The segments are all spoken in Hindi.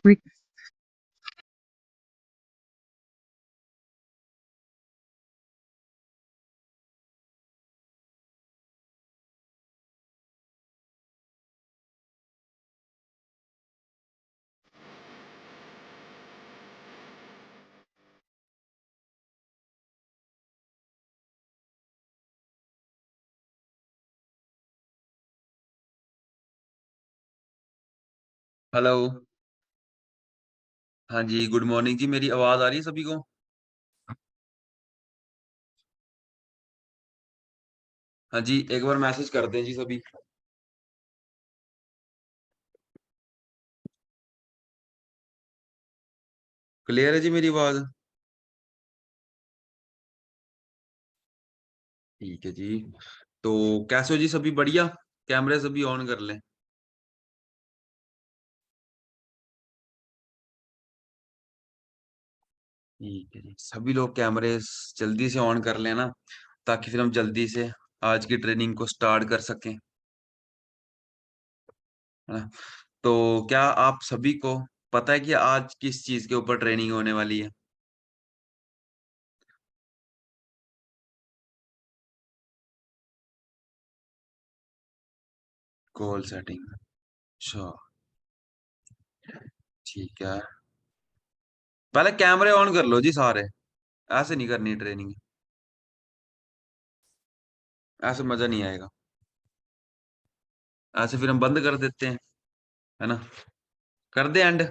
Re- hello. हाँ जी, गुड मॉर्निंग जी। मेरी आवाज आ रही है सभी को? हाँ जी, एक बार मैसेज कर दें जी सभी। क्लियर है जी मेरी आवाज? ठीक है जी। तो कैसे हो जी सभी? बढ़िया। कैमरे सभी ऑन कर लें। ठीक है जी, सभी लोग कैमरे जल्दी से ऑन कर लेना, ताकि फिर हम जल्दी से आज की ट्रेनिंग को स्टार्ट कर सकें, है ना? तो क्या आप सभी को पता है कि आज किस चीज के ऊपर ट्रेनिंग होने वाली है? Goal setting. अच्छा। ठीक है। पहले कैमरे ऑन कर लो जी सारे। ऐसे नहीं करनी ट्रेनिंग। ऐसे मजा नहीं आएगा। ऐसे फिर हम बंद कर देते हैं, है ना? कर दे एंड।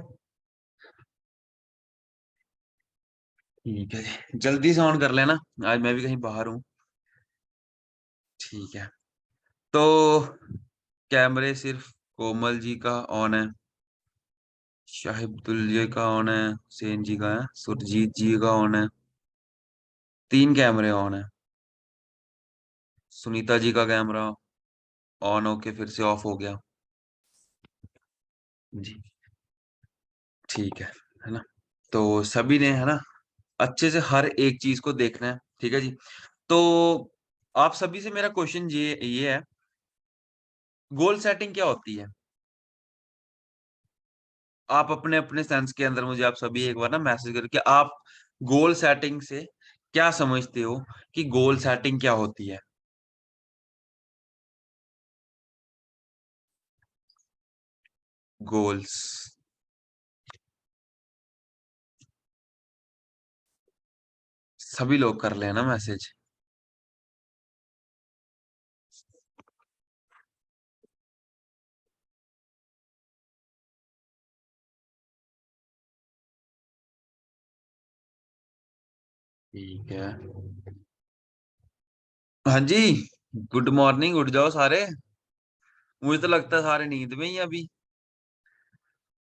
ठीक है जी, जल्दी से ऑन कर लेना। आज मैं भी कहीं बाहर हूँ। ठीक है। तो कैमरे सिर्फ कोमल जी का ऑन है, शाहिबुल जी का ऑन है, सेन जी का है, सुरजीत जी का ऑन है। तीन कैमरे ऑन है। सुनीता जी का कैमरा ऑन होके फिर से ऑफ हो गया जी। ठीक है ना? तो सभी ने, है ना, अच्छे से हर एक चीज को देखना है। ठीक है जी। तो आप सभी से मेरा क्वेश्चन ये है, गोल सेटिंग क्या होती है? आप अपने अपने सेंस के अंदर मुझे आप सभी एक बार ना मैसेज करके आप गोल सेटिंग से क्या समझते हो, कि गोल सेटिंग क्या होती है? गोल्स। सभी लोग कर लेना मैसेज। ठीक है। हाँ जी। Good morning. उठ जाओ सारे। मुझे तो लगता है सारे नींद में ही हैं अभी।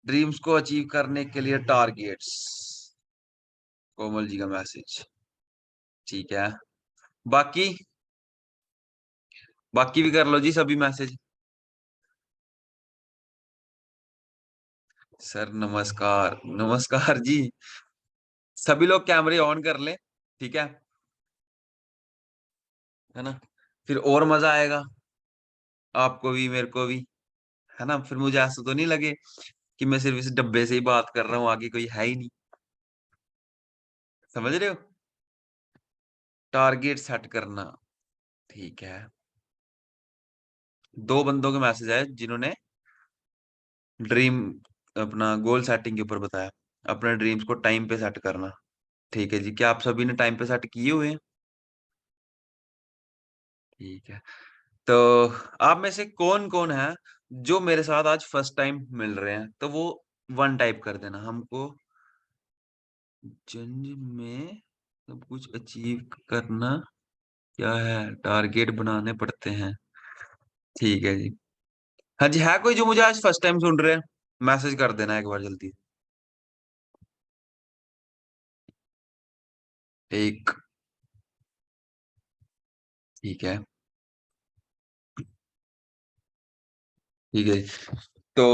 ड्रीम्स को अचीव करने के लिए टारगेट्स। कोमल जी का मैसेज। ठीक है। बाकी बाकी भी कर लो जी सभी मैसेज। सर नमस्कार, नमस्कार जी। सभी लोग कैमरे ऑन कर लें। ठीक है। है ना? फिर और मजा आएगा, आपको भी मेरे को भी, है ना? फिर मुझे ऐसा तो नहीं लगे कि मैं सिर्फ इस डब्बे से ही बात कर रहा हूँ, आगे कोई है ही नहीं। समझ रहे हो? टारगेट सेट करना। ठीक है। दो बंदों के मैसेज आए जिन्होंने ड्रीम, अपना गोल सेटिंग के ऊपर बताया, अपने ड्रीम्स को टाइम पे सेट करना। ठीक है जी, क्या आप सभी ने टाइम पे सेट किए हुए हैं? ठीक है। तो आप में से कौन कौन है जो मेरे साथ आज फर्स्ट टाइम मिल रहे हैं, तो वो वन टाइप कर देना हमको। जंज में सब कुछ अचीव करना क्या है? टारगेट बनाने पड़ते हैं। ठीक है जी। हाँ जी, है कोई जो मुझे आज फर्स्ट टाइम सुन रहे हैं? मैसेज कर देना एक बार जल्दी। एक। ठीक है। ठीक है जी। तो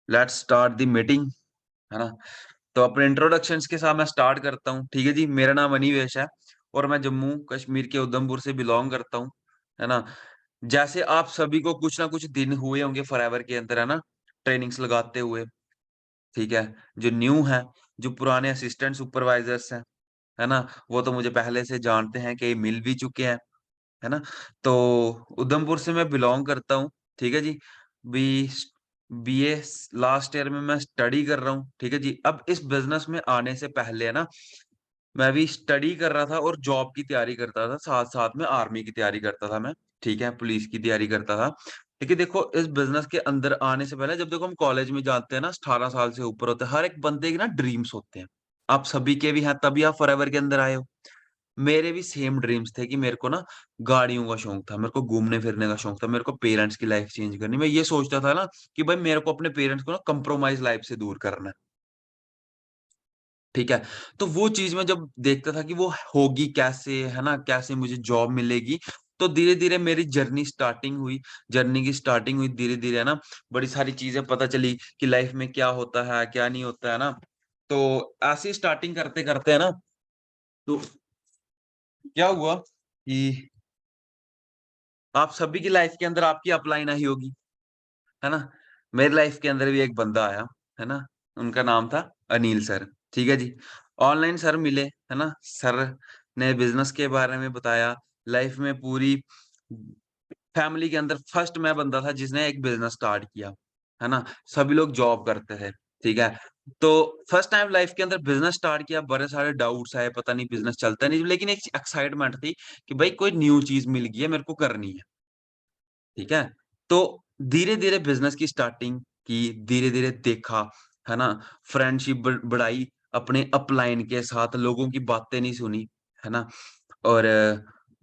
लेट्स स्टार्ट द मीटिंग, है ना? तो अपने इंट्रोडक्शंस के साथ मैं स्टार्ट करता हूँ। ठीक है जी। मेरा नाम अनिवेश है और मैं जम्मू कश्मीर के उधमपुर से बिलोंग करता हूँ, है ना? जैसे आप सभी को कुछ ना कुछ दिन हुए होंगे फॉरएवर के अंदर, है ना, ट्रेनिंग्स लगाते हुए। ठीक है? जो न्यू हैं, जो पुराने असिस्टेंट सुपरवाइज़र्स हैं, है ना? वो तो मुझे पहले से जानते हैं, कई मिल भी चुके हैं, है ना? तो उधमपुर से मैं बिलॉन्ग करता हूँ, ठीक है जी? बी बीए लास्ट ईयर में मैं स्टडी कर रहा हूँ, ठीक है जी? अब इस बिज़नेस में आने से पहले है ना, मैं भी स्टडी कर रहा था और जॉब की तैयारी करता था, साथ-साथ में आर्मी की तैयारी करता था मैं, ठीक है? पुलिस की तैयारी करता था। लेकिन देखो इस बिज़नेस के अंदर आने से पहले जब देखो हम कॉलेज में जाते हैं ना 18 साल से ऊपर होते हैं, हर एक बंदे के ना ड्रीम्स होते हैं। आप सभी के भी हैं तभी आप फॉरएवर के अंदर आए हो। मेरे भी सेम ड्रीम्स थे कि मेरे को ना गाड़ियों का शौक था, मेरे को घूमने-फिरने का शौक था, मेरे को पेरेंट्स की लाइफ़ चेंज करनी। मैं ये सोचता था ना कि भाई मेरे को अपने पेरेंट्स को ना कॉम्प्रोमाइज़ लाइफ़ से दूर करना है। ठीक है? तो वो चीज़ मैं जब देखता था कि वो होगी कैसे, है ना? कैसे मुझे जॉब मिलेगी, तो धीरे-धीरे मेरी जर्नी स्टार्टिंग हुई। जर्नी की स्टार्टिंग हुई धीरे-धीरे, है ना? बड़ी सारी चीज़ें पता चली कि लाइफ़ में क्या होता है, क्या नहीं होता है ना? तो ऐसे ही स्टार्टिंग करते-करते है ना, तो क्या हुआ कि आप सभी की लाइफ़ के अंदर आपकी अपलाइन आई होगी, है ना? मेरी लाइफ़ के अंदर भी एक बंदा आया, है ना? उनका नाम था अनिल सर, ठीक है जी। ऑनलाइन सर मिले, है ना? सर ने बिज़नेस के बारे में बताया, लाइफ़ में पूरी फैमिली के अंदर फर्स्ट मैं बंदा था जिसने एक बिज़नेस स्टार्ट किया, है ना? सभी लोग जॉब करते थे, ठीक है? तो फर्स्ट टाइम लाइफ़ के अंदर बिज़नेस स्टार्ट किया, बड़े सारे डाउट्स आए, पता नहीं बिज़नेस चलता नहीं, लेकिन एक एक्साइटमेंट थी कि भाई कोई न्यू चीज़ मिल गई है, मेरे को करनी है। ठीक है? तो धीरे-धीरे बिज़नेस की स्टार्टिंग की, धीरे-धीरे देखा, है ना? फ्रेंडशिप बढ़ाई अपने अपलाइन के साथ, लोगों की बातें नहीं सुनी, है ना? और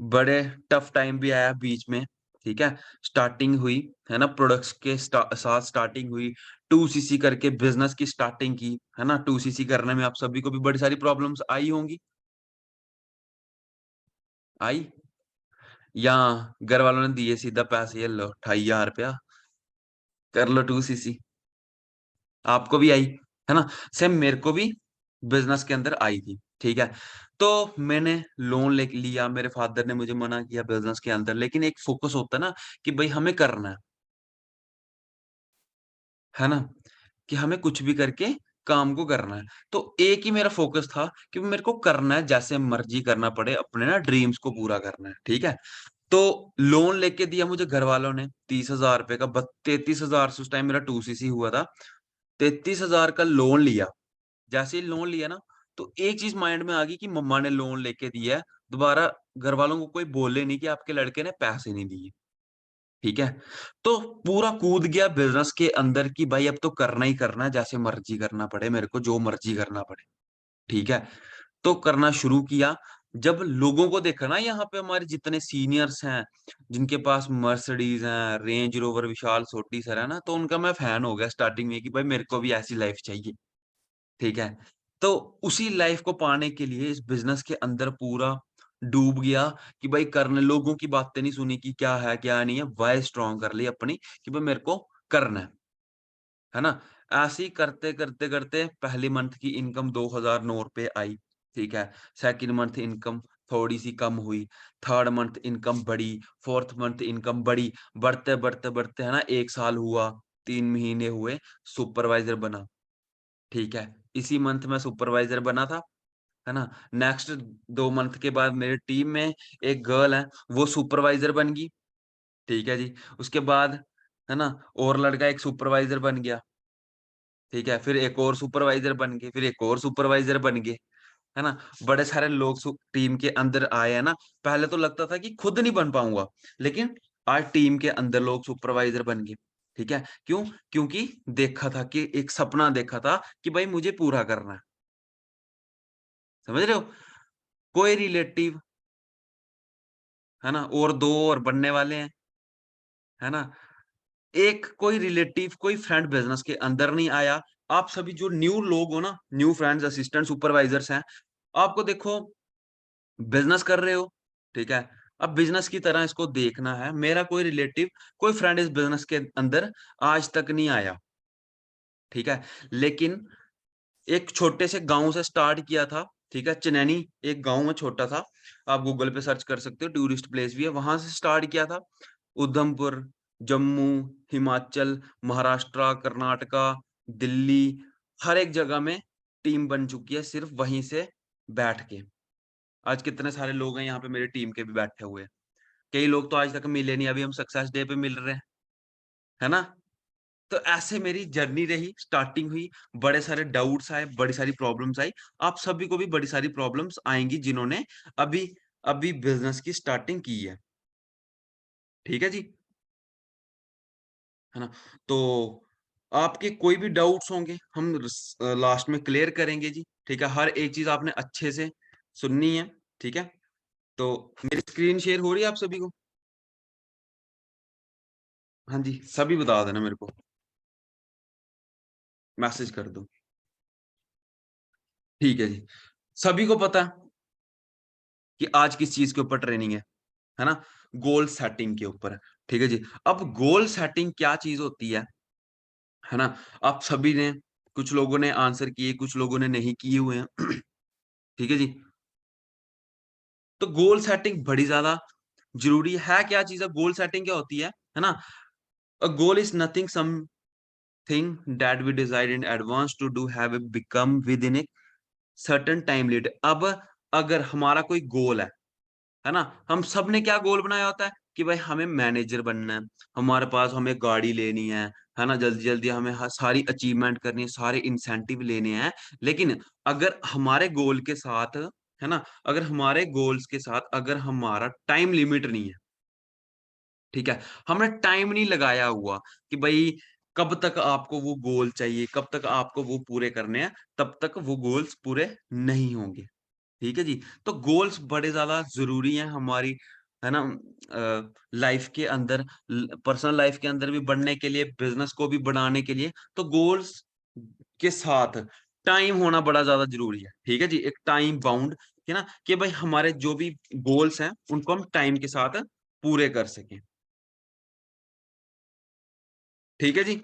बड़े टफ टाइम भी आया बीच में, ठीक है? स्टार्टिंग हुई, है ना? प्रोडक्ट्स के साथ स्टार्टिंग हुई, 2 सीसी करके बिज़नेस की स्टार्टिंग की, है ना? 2 सीसी करने में आप सभी को भी बड़ी सारी प्रॉब्लम्स आई होंगी, आई? या घर वालों ने दिए सीधा पैसे, "ये लो ₹25,000 कर लो 2 सीसी।" आपको भी आई, है ना? सेम मेरे को भी बिज़नेस के अंदर आई थी, ठीक है? तो मैंने लोन ले लिया, मेरे फ़ादर ने मुझे मना किया बिज़नेस के अंदर, लेकिन एक फ़ोकस होता है ना कि भई हमें करना है ना? कि हमें कुछ भी करके काम को करना है। तो एक ही मेरा फ़ोकस था कि मेरे को करना है, जैसे मर्ज़ी करना पड़े, अपने ना ड्रीम्स को पूरा करना है, ठीक है? तो लोन लेके दिया मुझे घरवालों ने ₹30,000 का, बत 33,000 से उस टाइम मेरा 2 सीसी हुआ था। 33,000 का लोन लिया। जैसे ही लोन लिया ना, तो एक चीज़ माइंड में आ गई कि मम्मा ने लोन लेके दिया है, दोबारा घरवालों को कोई बोले नहीं कि आपके लड़के ने पैसे नहीं दिए, ठीक है? तो पूरा कूद गया बिज़नेस के अंदर कि भाई अब तो करना ही करना है, जैसे मर्ज़ी करना पड़े मेरे को, जो मर्ज़ी करना पड़े, ठीक है? तो करना शुरू किया। जब लोगों को देखा ना यहाँ पे हमारे जितने सीनियर्स हैं, जिनके पास मर्सिडीज़ हैं, रेंज रोवर विशाल सोटी सर है ना, तो उनका मैं फ़ैन हो गया स्टार्टिंग में कि भाई मेरे को भी ऐसी लाइफ़ चाहिए। ठीक है? तो उसी लाइफ़ को पाने के लिए इस बिज़नेस के अंदर पूरा डूब गया कि भाई करने लोगों की बातें नहीं सुनी कि क्या है, क्या नहीं है, वॉइस स्ट्रॉन्ग कर ली अपनी कि भाई मेरे को करना है ना? ऐसे ही करते-करते पहली मंथ की इनकम ₹2009 आई, ठीक है? सेकंड मंथ इनकम थोड़ी-सी कम हुई, थर्ड मंथ इनकम बढ़ी, फोर्थ मंथ इनकम बढ़ी, बढ़ते-बढ़ते है ना 1 साल हुआ, 3 महीने हुए, सुपरवाइज़र बना। ठीक है। इसी मंथ में सुपरवाइज़र बना था, है ना? नेक्स्ट 2 मंथ के बाद मेरी टीम में एक गर्ल है, वो सुपरवाइज़र बन गई, ठीक है जी। उसके बाद, है ना? और लड़का एक सुपरवाइज़र बन गया, ठीक है? फिर एक और सुपरवाइज़र बन गए, फिर एक और सुपरवाइज़र बन गए, है ना? बड़े सारे लोग टीम के अंदर आए, है ना? पहले तो लगता था कि खुद नहीं बन पाऊँगा, लेकिन आज टीम के अंदर लोग सुपरवाइज़र बन गए, ठीक है? क्यों? क्योंकि देखा था कि एक सपना देखा था कि भाई मुझे पूरा करना है। समझ रहे हो? कोई रिलेटिव, है ना? और 2 और बनने वाले हैं, है ना? एक कोई रिलेटिव, कोई फ्रेंड बिज़नेस के अंदर नहीं आया। आप सभी जो न्यू लोग हो ना, न्यू फ्रेंड्स, असिस्टेंट, सुपरवाइज़र्स हैं, आपको देखो बिज़नेस कर रहे हो, ठीक है? अब बिज़नेस की तरह इसको देखना है। मेरा कोई रिलेटिव, कोई फ्रेंड इस बिज़नेस के अंदर आज तक नहीं आया, ठीक है? लेकिन एक छोटे से गाँव से स्टार्ट किया था, ठीक है? चनैनी एक गाँव है छोटा-सा, आप गूगल पे सर्च कर सकते हो, टूरिस्ट प्लेस भी है, वहाँ से स्टार्ट किया था। उधमपुर, जम्मू, हिमाचल, महाराष्ट्र, कर्नाटका, दिल्ली, हर एक जगह में टीम बन चुकी है सिर्फ वहीं से बैठ के। आज कितने सारे लोग हैं यहाँ पे मेरी टीम के भी बैठे हुए। कई लोग तो आज तक मिले नहीं, अभी हम सक्सेस डे पे मिल रहे हैं, है ना? तो ऐसे मेरी जर्नी रही, स्टार्टिंग हुई, बड़े सारे डाउट्स आए, बड़ी सारी प्रॉब्लम्स आई। आप सभी को भी बड़ी सारी प्रॉब्लम्स आएँगी जिन्होंने अभी अभी बिज़नेस की स्टार्टिंग की है। ठीक है जी? है ना? तो आपके कोई भी डाउट्स होंगे हम लास्ट में क्लियर करेंगे जी, ठीक है? हर एक चीज़ आपने अच्छे से सुननी है, ठीक है? तो मेरी स्क्रीन शेयर हो रही है आप सभी को? हाँ जी, सभी बता देना मेरे को, मैसेज कर दो। ठीक है जी। सभी को पता है कि आज किस चीज़ के ऊपर ट्रेनिंग है ना? गोल सेटिंग के ऊपर, ठीक है जी। अब गोल सेटिंग क्या चीज़ होती है ना? आप सभी ने कुछ लोगों ने आंसर किए, कुछ लोगों ने नहीं किए हुए हैं, ठीक है जी। तो गोल सेटिंग बड़ी ज़्यादा ज़रूरी है। क्या चीज़ है, गोल सेटिंग क्या होती है ना? A goal is nothing something that we decide in advance to do have become within a certain time limit. अब अगर हमारा कोई गोल है ना? हम सब ने क्या गोल बनाया होता है कि भाई हमें मैनेजर बनना है, हमारे पास हमें गाड़ी लेनी है ना? जल्दी-जल्दी हमें सारी अचीवमेंट करनी है, सारे इंसेंटिव लेने हैं। लेकिन अगर हमारे गोल के साथ, है ना? अगर हमारे गोल्स के साथ अगर हमारा टाइम लिमिट नहीं है, ठीक है? हमने टाइम नहीं लगाया हुआ कि भई कब तक आपको वो गोल चाहिए, कब तक आपको वो पूरे करने हैं, तब तक वो गोल्स पूरे नहीं होंगे। ठीक है जी? तो गोल्स बड़े ज़्यादा ज़रूरी हैं हमारी, है ना? लाइफ़ के अंदर, पर्सनल लाइफ़ के अंदर भी बढ़ने के लिए, बिज़नेस को भी बढ़ाने के लिए, तो गोल्स के साथ टाइम होना बड़ा ज़्यादा ज़रूरी है। ठीक है जी? एक टाइम बाउंड, है ना? कि भाई हमारे जो भी गोल्स हैं, उनको हम टाइम के साथ पूरे कर सकें। ठीक है जी?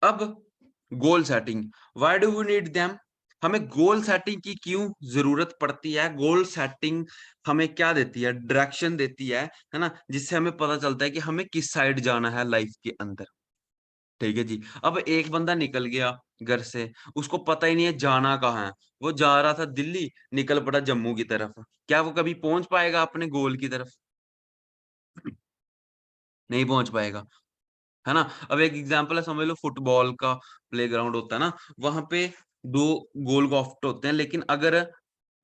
अब goal setting, why do we need them? हमें गोल सेटिंग की क्यों ज़रूरत पड़ती है? गोल सेटिंग हमें क्या देती है? डायरेक्शन देती है ना? जिससे हमें पता चलता है कि हमें किस साइड जाना है लाइफ़ के अंदर, ठीक है जी। अब एक बंदा निकल गया घर से, उसको पता ही नहीं है जाना कहाँ है। वो जा रहा था दिल्ली, निकल पड़ा जम्मू की तरफ। क्या वो कभी पहुँच पाएगा अपने गोल की तरफ? नहीं पहुँच पाएगा। है ना? अब एक एग्ज़ाम्पल है, समझ लो फुटबॉल का प्लेग्राउंड होता है ना, वहाँ पे 2 गोल पोस्ट होते हैं, लेकिन अगर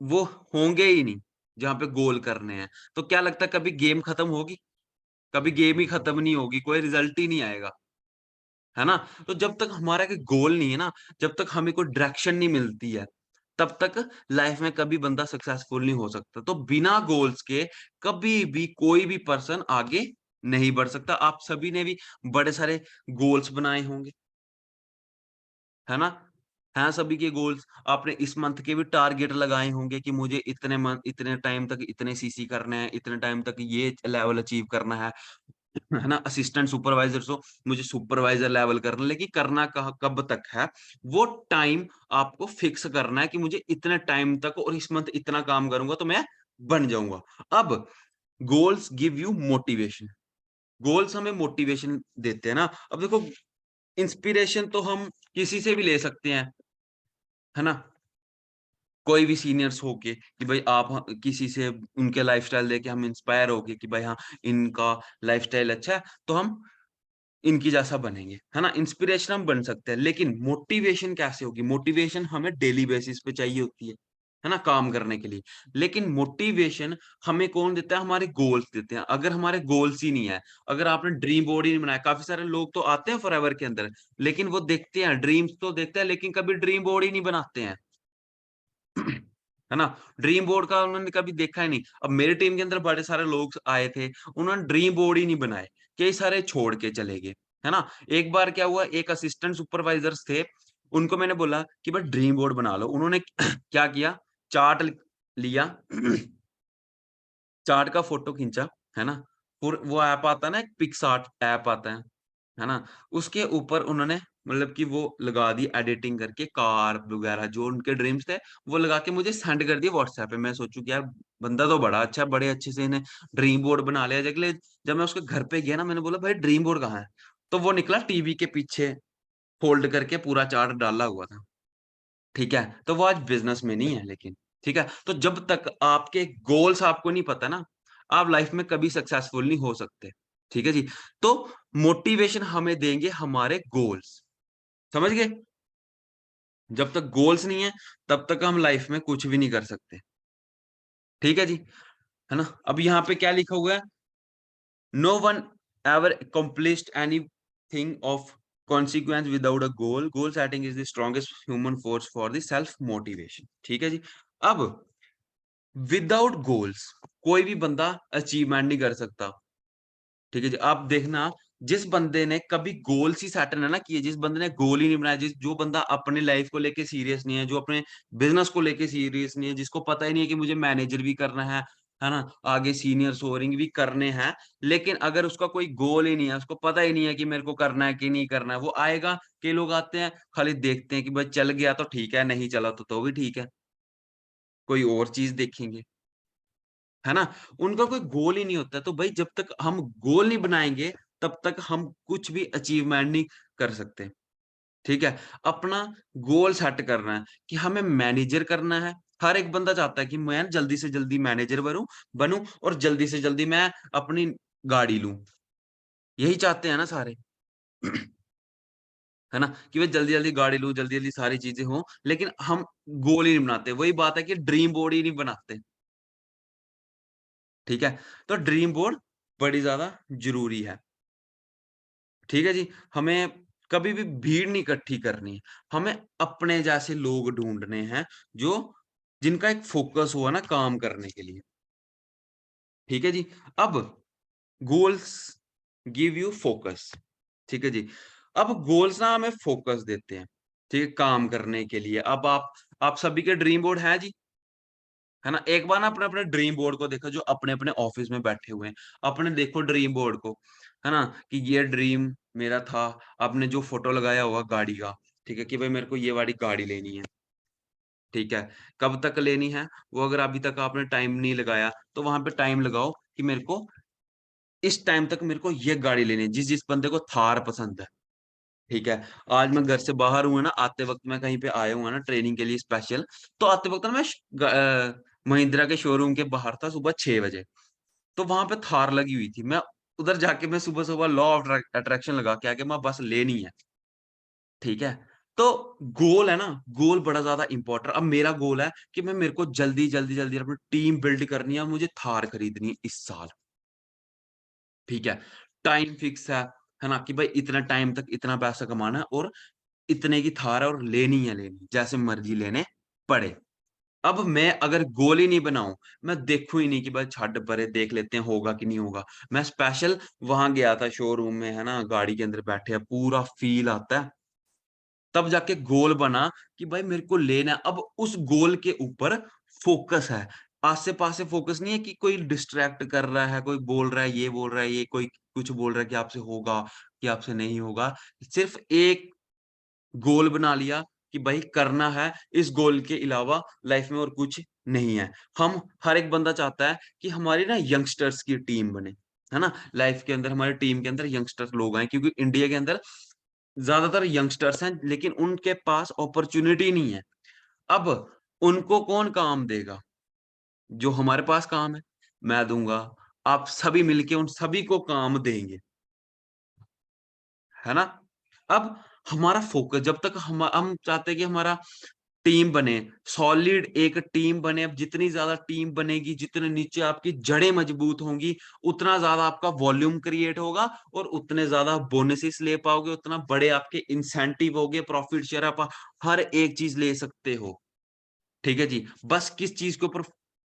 वो होंगे ही नहीं, जहाँ पे गोल करने हैं, तो क्या लगता है कभी गेम खत्म होगी? कभी गेम ही खत्म नहीं होगी, कोई रिज़ल्ट ही नहीं आएगा, है ना? तो जब तक हमारा कोई गोल नहीं है ना, जब तक हमें कोई डायरेक्शन नहीं मिलती है, तब तक लाइफ़ में कभी बंदा सक्सेसफुल नहीं हो सकता। तो बिना गोल्स के कभी भी कोई भी पर्सन आगे नहीं बढ़ सकता। आप सभी ने भी बड़े सारे गोल्स बनाए होंगे। है ना? हैं सभी के गोल्स। आपने इस मंथ के भी टारगेट लगाए होंगे कि मुझे इतने टाइम तक इतने सीसी करने हैं, इतने टाइम तक ये लेवल अचीव करना है ना? असिस्टेंट सुपरवाइज़र से मुझे सुपरवाइज़र लेवल करना है, लेकिन करना कब तक है? वो टाइम आपको फिक्स करना है कि मुझे इतने टाइम तक और इस मंथ इतना काम करूँगा तो मैं बन जाऊँगा। अब goals give you motivation. Goals हमें मोटिवेशन देते हैं ना। अब देखो, इंस्पिरेशन तो हम किसी से भी ले सकते हैं, है ना? कोई भी सीनियर्स होके कि भाई आप किसी से उनके लाइफ़स्टाइल देख के हम इंस्पायर हो गए कि भाई हाँ, इनका लाइफ़स्टाइल अच्छा है, तो हम इनकी जैसा बनेंगे, है ना? इंस्पिरेशन हम बन सकते हैं, लेकिन मोटिवेशन कैसे होगी? मोटिवेशन हमें डेली बेसिस पे चाहिए होती है ना? काम करने के लिए। लेकिन मोटिवेशन हमें कौन देता है? हमारे गोल्स देते हैं। अगर हमारे गोल्स ही नहीं है, अगर आपने ड्रीम बोर्ड ही नहीं बनाया, काफ़ी सारे लोग तो आते हैं फॉरएवर के अंदर, लेकिन वो देखते हैं, ड्रीम्स तो देखते हैं, लेकिन कभी ड्रीम बोर्ड ही नहीं बनाते हैं। है ना? ड्रीम बोर्ड का उन्होंने कभी देखा ही नहीं। अब मेरी टीम के अंदर बड़े सारे लोग आए थे, उन्होंने ड्रीम बोर्ड ही नहीं बनाए, कई सारे छोड़ के चले गए, है ना? एक बार क्या हुआ, एक असिस्टेंट सुपरवाइज़र्स थे, उनको मैंने बोला कि भाई ड्रीम बोर्ड बना लो। उन्होंने क्या किया, चार्ट लिया, चार्ट का फ़ोटो खींचा, है ना? और वो ऐप आता है ना, एक पिक्सआर्ट ऐप आता है ना? उसके ऊपर उन्होंने मतलब कि वो लगा दी एडिटिंग करके, कार वगैरह जो उनके ड्रीम्स थे, वो लगा के मुझे सेंड कर दिए व्हाट्सएप पे। मैं सोचूँ कि यार बंदा तो बड़ा अच्छा है, बड़े अच्छे से इन्हें ड्रीम बोर्ड बना लिया। जब मैं उसके घर पे गया ना, मैंने बोला भाई ड्रीम बोर्ड कहाँ है? तो वो निकला टीवी के पीछे फोल्ड करके पूरा चार्ट डाला हुआ था। ठीक है, तो वो आज बिजनेस में नहीं है लेकिन। ठीक है, तो जब तक आपके गोल्स आपको नहीं पता ना, आप लाइफ में कभी सक्सेसफुल नहीं हो सकते। ठीक है जी, तो मोटिवेशन हमें देंगे हमारे गोल्स। समझ गए? जब तक गोल्स नहीं है तब तक हम लाइफ में कुछ भी नहीं कर सकते। ठीक है जी, है ना? अब यहाँ पे क्या लिखा हुआ है? No one ever accomplished anything of consequence without a goal. Goal setting is the strongest human force for the self motivation. ठीक है जी, अब विदाउट गोल्स कोई भी बंदा अचीवमेंट नहीं कर सकता। ठीक है जी, आप देखना, जिस बंदे ने कभी गोल्स ही सेट ना किए, जिस बंदे ने गोल ही नहीं बनाया, जो बंदा अपनी लाइफ को लेके सीरियस नहीं है, जो अपने बिजनेस को लेके सीरियस नहीं है, जिसको पता ही नहीं है कि मुझे मैनेजर भी करना है ना, आगे सीनियर सोअरिंग भी करने हैं, लेकिन अगर उसका कोई गोल ही नहीं है, उसको पता ही नहीं है कि मेरे को करना है कि नहीं करना है, वो आएगा कि लोग आते हैं खाली देखते हैं कि भाई चल गया तो ठीक है, नहीं चला तो भी ठीक है, कोई और चीज देखेंगे, है ना? उनका कोई गोल ही नहीं होता, तो भाई जब तक हम गोल नहीं बनाएँगे, तब तक हम कुछ भी अचीवमेंट नहीं कर सकते, ठीक है? अपना गोल सेट करना है कि हमें मैनेजर करना है। हर एक बंदा चाहता है कि मैं जल्दी से जल्दी मैनेजर बनूँ और जल्दी से जल्दी मैं अपनी गाड़ी लूँ। यही चाहते हैं ना सारे, है ना? कि मैं जल्दी-जल्दी गाड़ी लूँ, जल्दी-जल्दी सारी चीज़ें हों, लेकिन हम गोल ही नहीं बनाते। वही बात है कि ड्रीम बोर्ड ही नहीं बनाते, ठीक है? तो ड्रीम बोर्ड बड़ी ज़्यादा ज़रूरी है। ठीक है जी, हमें कभी भी भीड़ नहीं इकट्ठी करनी है। हमें अपने जैसे लोग ढूँढने हैं, जो जिनका एक फ़ोकस हो ना काम करने के लिए। ठीक है जी? अब गोल्स गिव यू फ़ोकस। ठीक है जी? अब गोल्स ना हमें फ़ोकस देते हैं, ठीक है? काम करने के लिए। अब आप सभी के ड्रीम बोर्ड है जी, है ना? एक बार ना अपने-अपने ड्रीम बोर्ड को देखो, जो अपने-अपने ऑफ़िस में बैठे हुए हैं। अपने देखो ड्रीम बोर्ड को, है ना? कि ये ड्रीम मेरा था। आपने जो फ़ोटो लगाया होगा गाड़ी का, ठीक है? कि भाई मेरे को ये वाली गाड़ी लेनी है, ठीक है? कब तक लेनी है? वो अगर अभी तक आपने टाइम नहीं लगाया, तो वहाँ पे टाइम लगाओ कि मेरे को इस टाइम तक मेरे को ये गाड़ी लेनी है। जिस-जिस बंदे को थार पसंद है, ठीक है? आज मैं घर से बाहर हूँ ना, आते वक़्त मैं कहीं पे आया हूँ ना ट्रेनिंग के लिए स्पेशल, तो आते वक़्त ना मैं महिंद्रा के शोरूम के बाहर था सुबह 6 बजे। तो वहाँ पे थार लगी हुई थी। मैं उधर जाके मैं सुबह-सुबह लॉ ऑफ अट्रैक्शन लगा के आ गया, मैं बस लेनी है, ठीक है? तो गोल है ना, गोल बड़ा ज़्यादा इम्पोर्टेंट। अब मेरा गोल है कि मैं मेरे को जल्दी अपनी टीम बिल्ड करनी है और मुझे थार खरीदनी है इस साल, ठीक है? टाइम फिक्स है ना? कि भाई इतना टाइम तक इतना पैसा कमाना है और इतने की थार है और लेनी है लेनी, जैसे मर्ज़ी लेने पड़े। अब मैं अगर गोल ही नहीं बनाऊँ, मैं देखूँ ही नहीं कि भाई छੱਡ परे देख लेते हैं होगा कि नहीं होगा। मैं स्पेशल वहाँ गया था शोरूम में, है ना? गाड़ी के अंदर बैठे हैं, पूरा फ़ील आता है। तब जाके गोल बना कि भाई मेरे को लेना है। अब उस गोल के ऊपर फ़ोकस है। आसे-पासे फ़ोकस नहीं है कि कोई डिस्ट्रैक्ट कर रहा है, कोई बोल रहा है, ये बोल रहा है, ये कोई कुछ बोल रहा है कि आपसे होगा, कि आपसे नहीं होगा। सिर्फ़ एक गोल बना लिया कि भाई करना है, इस गोल के अलावा लाइफ में और कुछ नहीं है। हम हर एक बंदा चाहता है कि हमारी ना यंगस्टर्स की टीम बने, है ना? लाइफ के अंदर हमारी टीम के अंदर यंगस्टर्स लोग आएँ, क्योंकि इंडिया के अंदर ज़्यादातर यंगस्टर्स हैं, लेकिन उनके पास अपॉर्च्युनिटी नहीं है। अब उनको कौन काम देगा? जो हमारे पास काम है, मैं दूँगा। आप सभी मिलके उन सभी को काम देंगे। है ना? अब हमारा फ़ोकस जब तक हम चाहते हैं कि हमारा टीम बने, सॉलिड एक टीम बने। अब जितनी ज़्यादा टीम बनेगी, जितने नीचे आपकी जड़ें मजबूत होंगी, उतना ज़्यादा आपका वॉल्यूम क्रिएट होगा और उतने ज़्यादा बोनसेस ले पाओगे, उतना बड़े आपके इंसेंटिव होगे, प्रॉफिट शेयर आप हर एक चीज़ ले सकते हो। ठीक है जी? बस किस चीज़ के ऊपर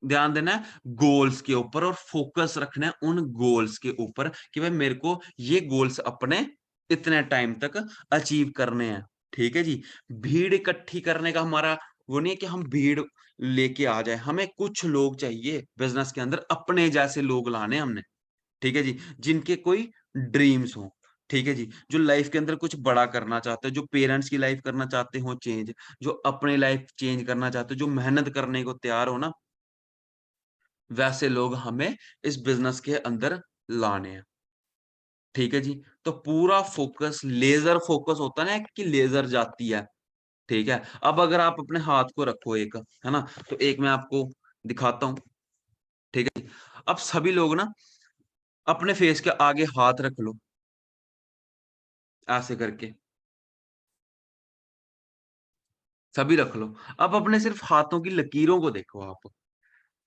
ध्यान देना है? गोल्स के ऊपर, और फोकस रखना है उन गोल्स के ऊपर कि भाई मेरे को ये गोल्स अपने इतने टाइम तक अचीव करने हैं। ठीक है जी? भीड़ इकट्ठी करने का हमारा वो नहीं है कि हम भीड़ लेके आ जाएँ, हमें कुछ लोग चाहिए बिज़नेस के अंदर, अपने जैसे लोग लाने हैं हमने। ठीक है जी? जिनके कोई ड्रीम्स हों, ठीक है जी? जो लाइफ़ के अंदर कुछ बड़ा करना चाहते हैं, जो पेरेंट्स की लाइफ़ करना चाहते हों चेंज, जो अपनी लाइफ़ चेंज करना चाहते हो, जो मेहनत करने को तैयार हो ना, वैसे लोग हमें इस बिज़नेस के अंदर लाने हैं। ठीक है जी। तो पूरा फोकस, लेजर फोकस होता है ना कि लेजर जाती है। ठीक है, अब अगर आप अपने हाथ को रखो एक, है ना, तो एक मैं आपको दिखाता हूँ। ठीक है, अब सभी लोग ना अपने फेस के आगे हाथ रख लो, ऐसे करके सभी रख लो। अब अपने सिर्फ हाथों की लकीरों को देखो आप।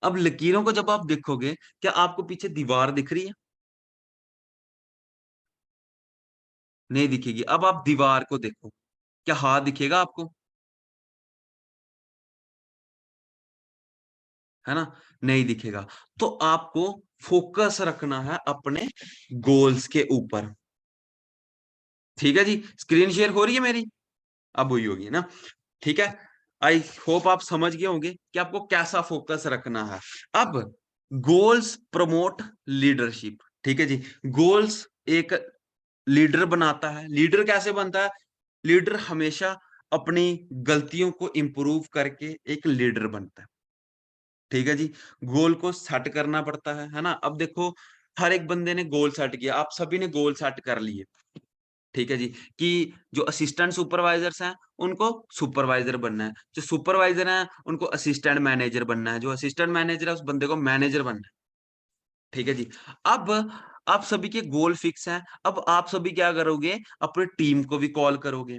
अब लकीरों को जब आप देखोगे, क्या आपको पीछे दीवार दिख रही है? नहीं दिखेगी। अब आप दीवार को देखो, क्या हाथ दिखेगा आपको? है ना, नहीं दिखेगा। तो आपको फोकस रखना है अपने गोल्स के ऊपर। ठीक है जी, स्क्रीन शेयर हो रही है मेरी? अब हुई होगी ना? ठीक है, आई होप आप समझ गए होंगे कि आपको कैसा फोकस रखना है। अब गोल्स प्रमोट लीडरशिप। ठीक है जी, गोल्स एक लीडर बनाता है। लीडर कैसे बनता है? लीडर हमेशा अपनी गलतियों को इंप्रूव करके एक लीडर बनता है। ठीक है जी, गोल को सेट करना पड़ता है ना? अब देखो, हर एक बंदे ने गोल सेट किया, आप सभी ने गोल सेट कर लिए। ठीक है जी, कि जो असिस्टेंट सुपरवाइजर्स हैं, उनको सुपरवाइजर बनना है, जो सुपरवाइजर हैं, उनको असिस्टेंट मैनेजर बनना है, जो असिस्टेंट मैनेजर है, उस बंदे को मैनेजर बनना है। ठीक है जी। अब आप सभी के गोल फिक्स हैं। अब आप सभी क्या करोगे? अपनी टीम को भी कॉल करोगे,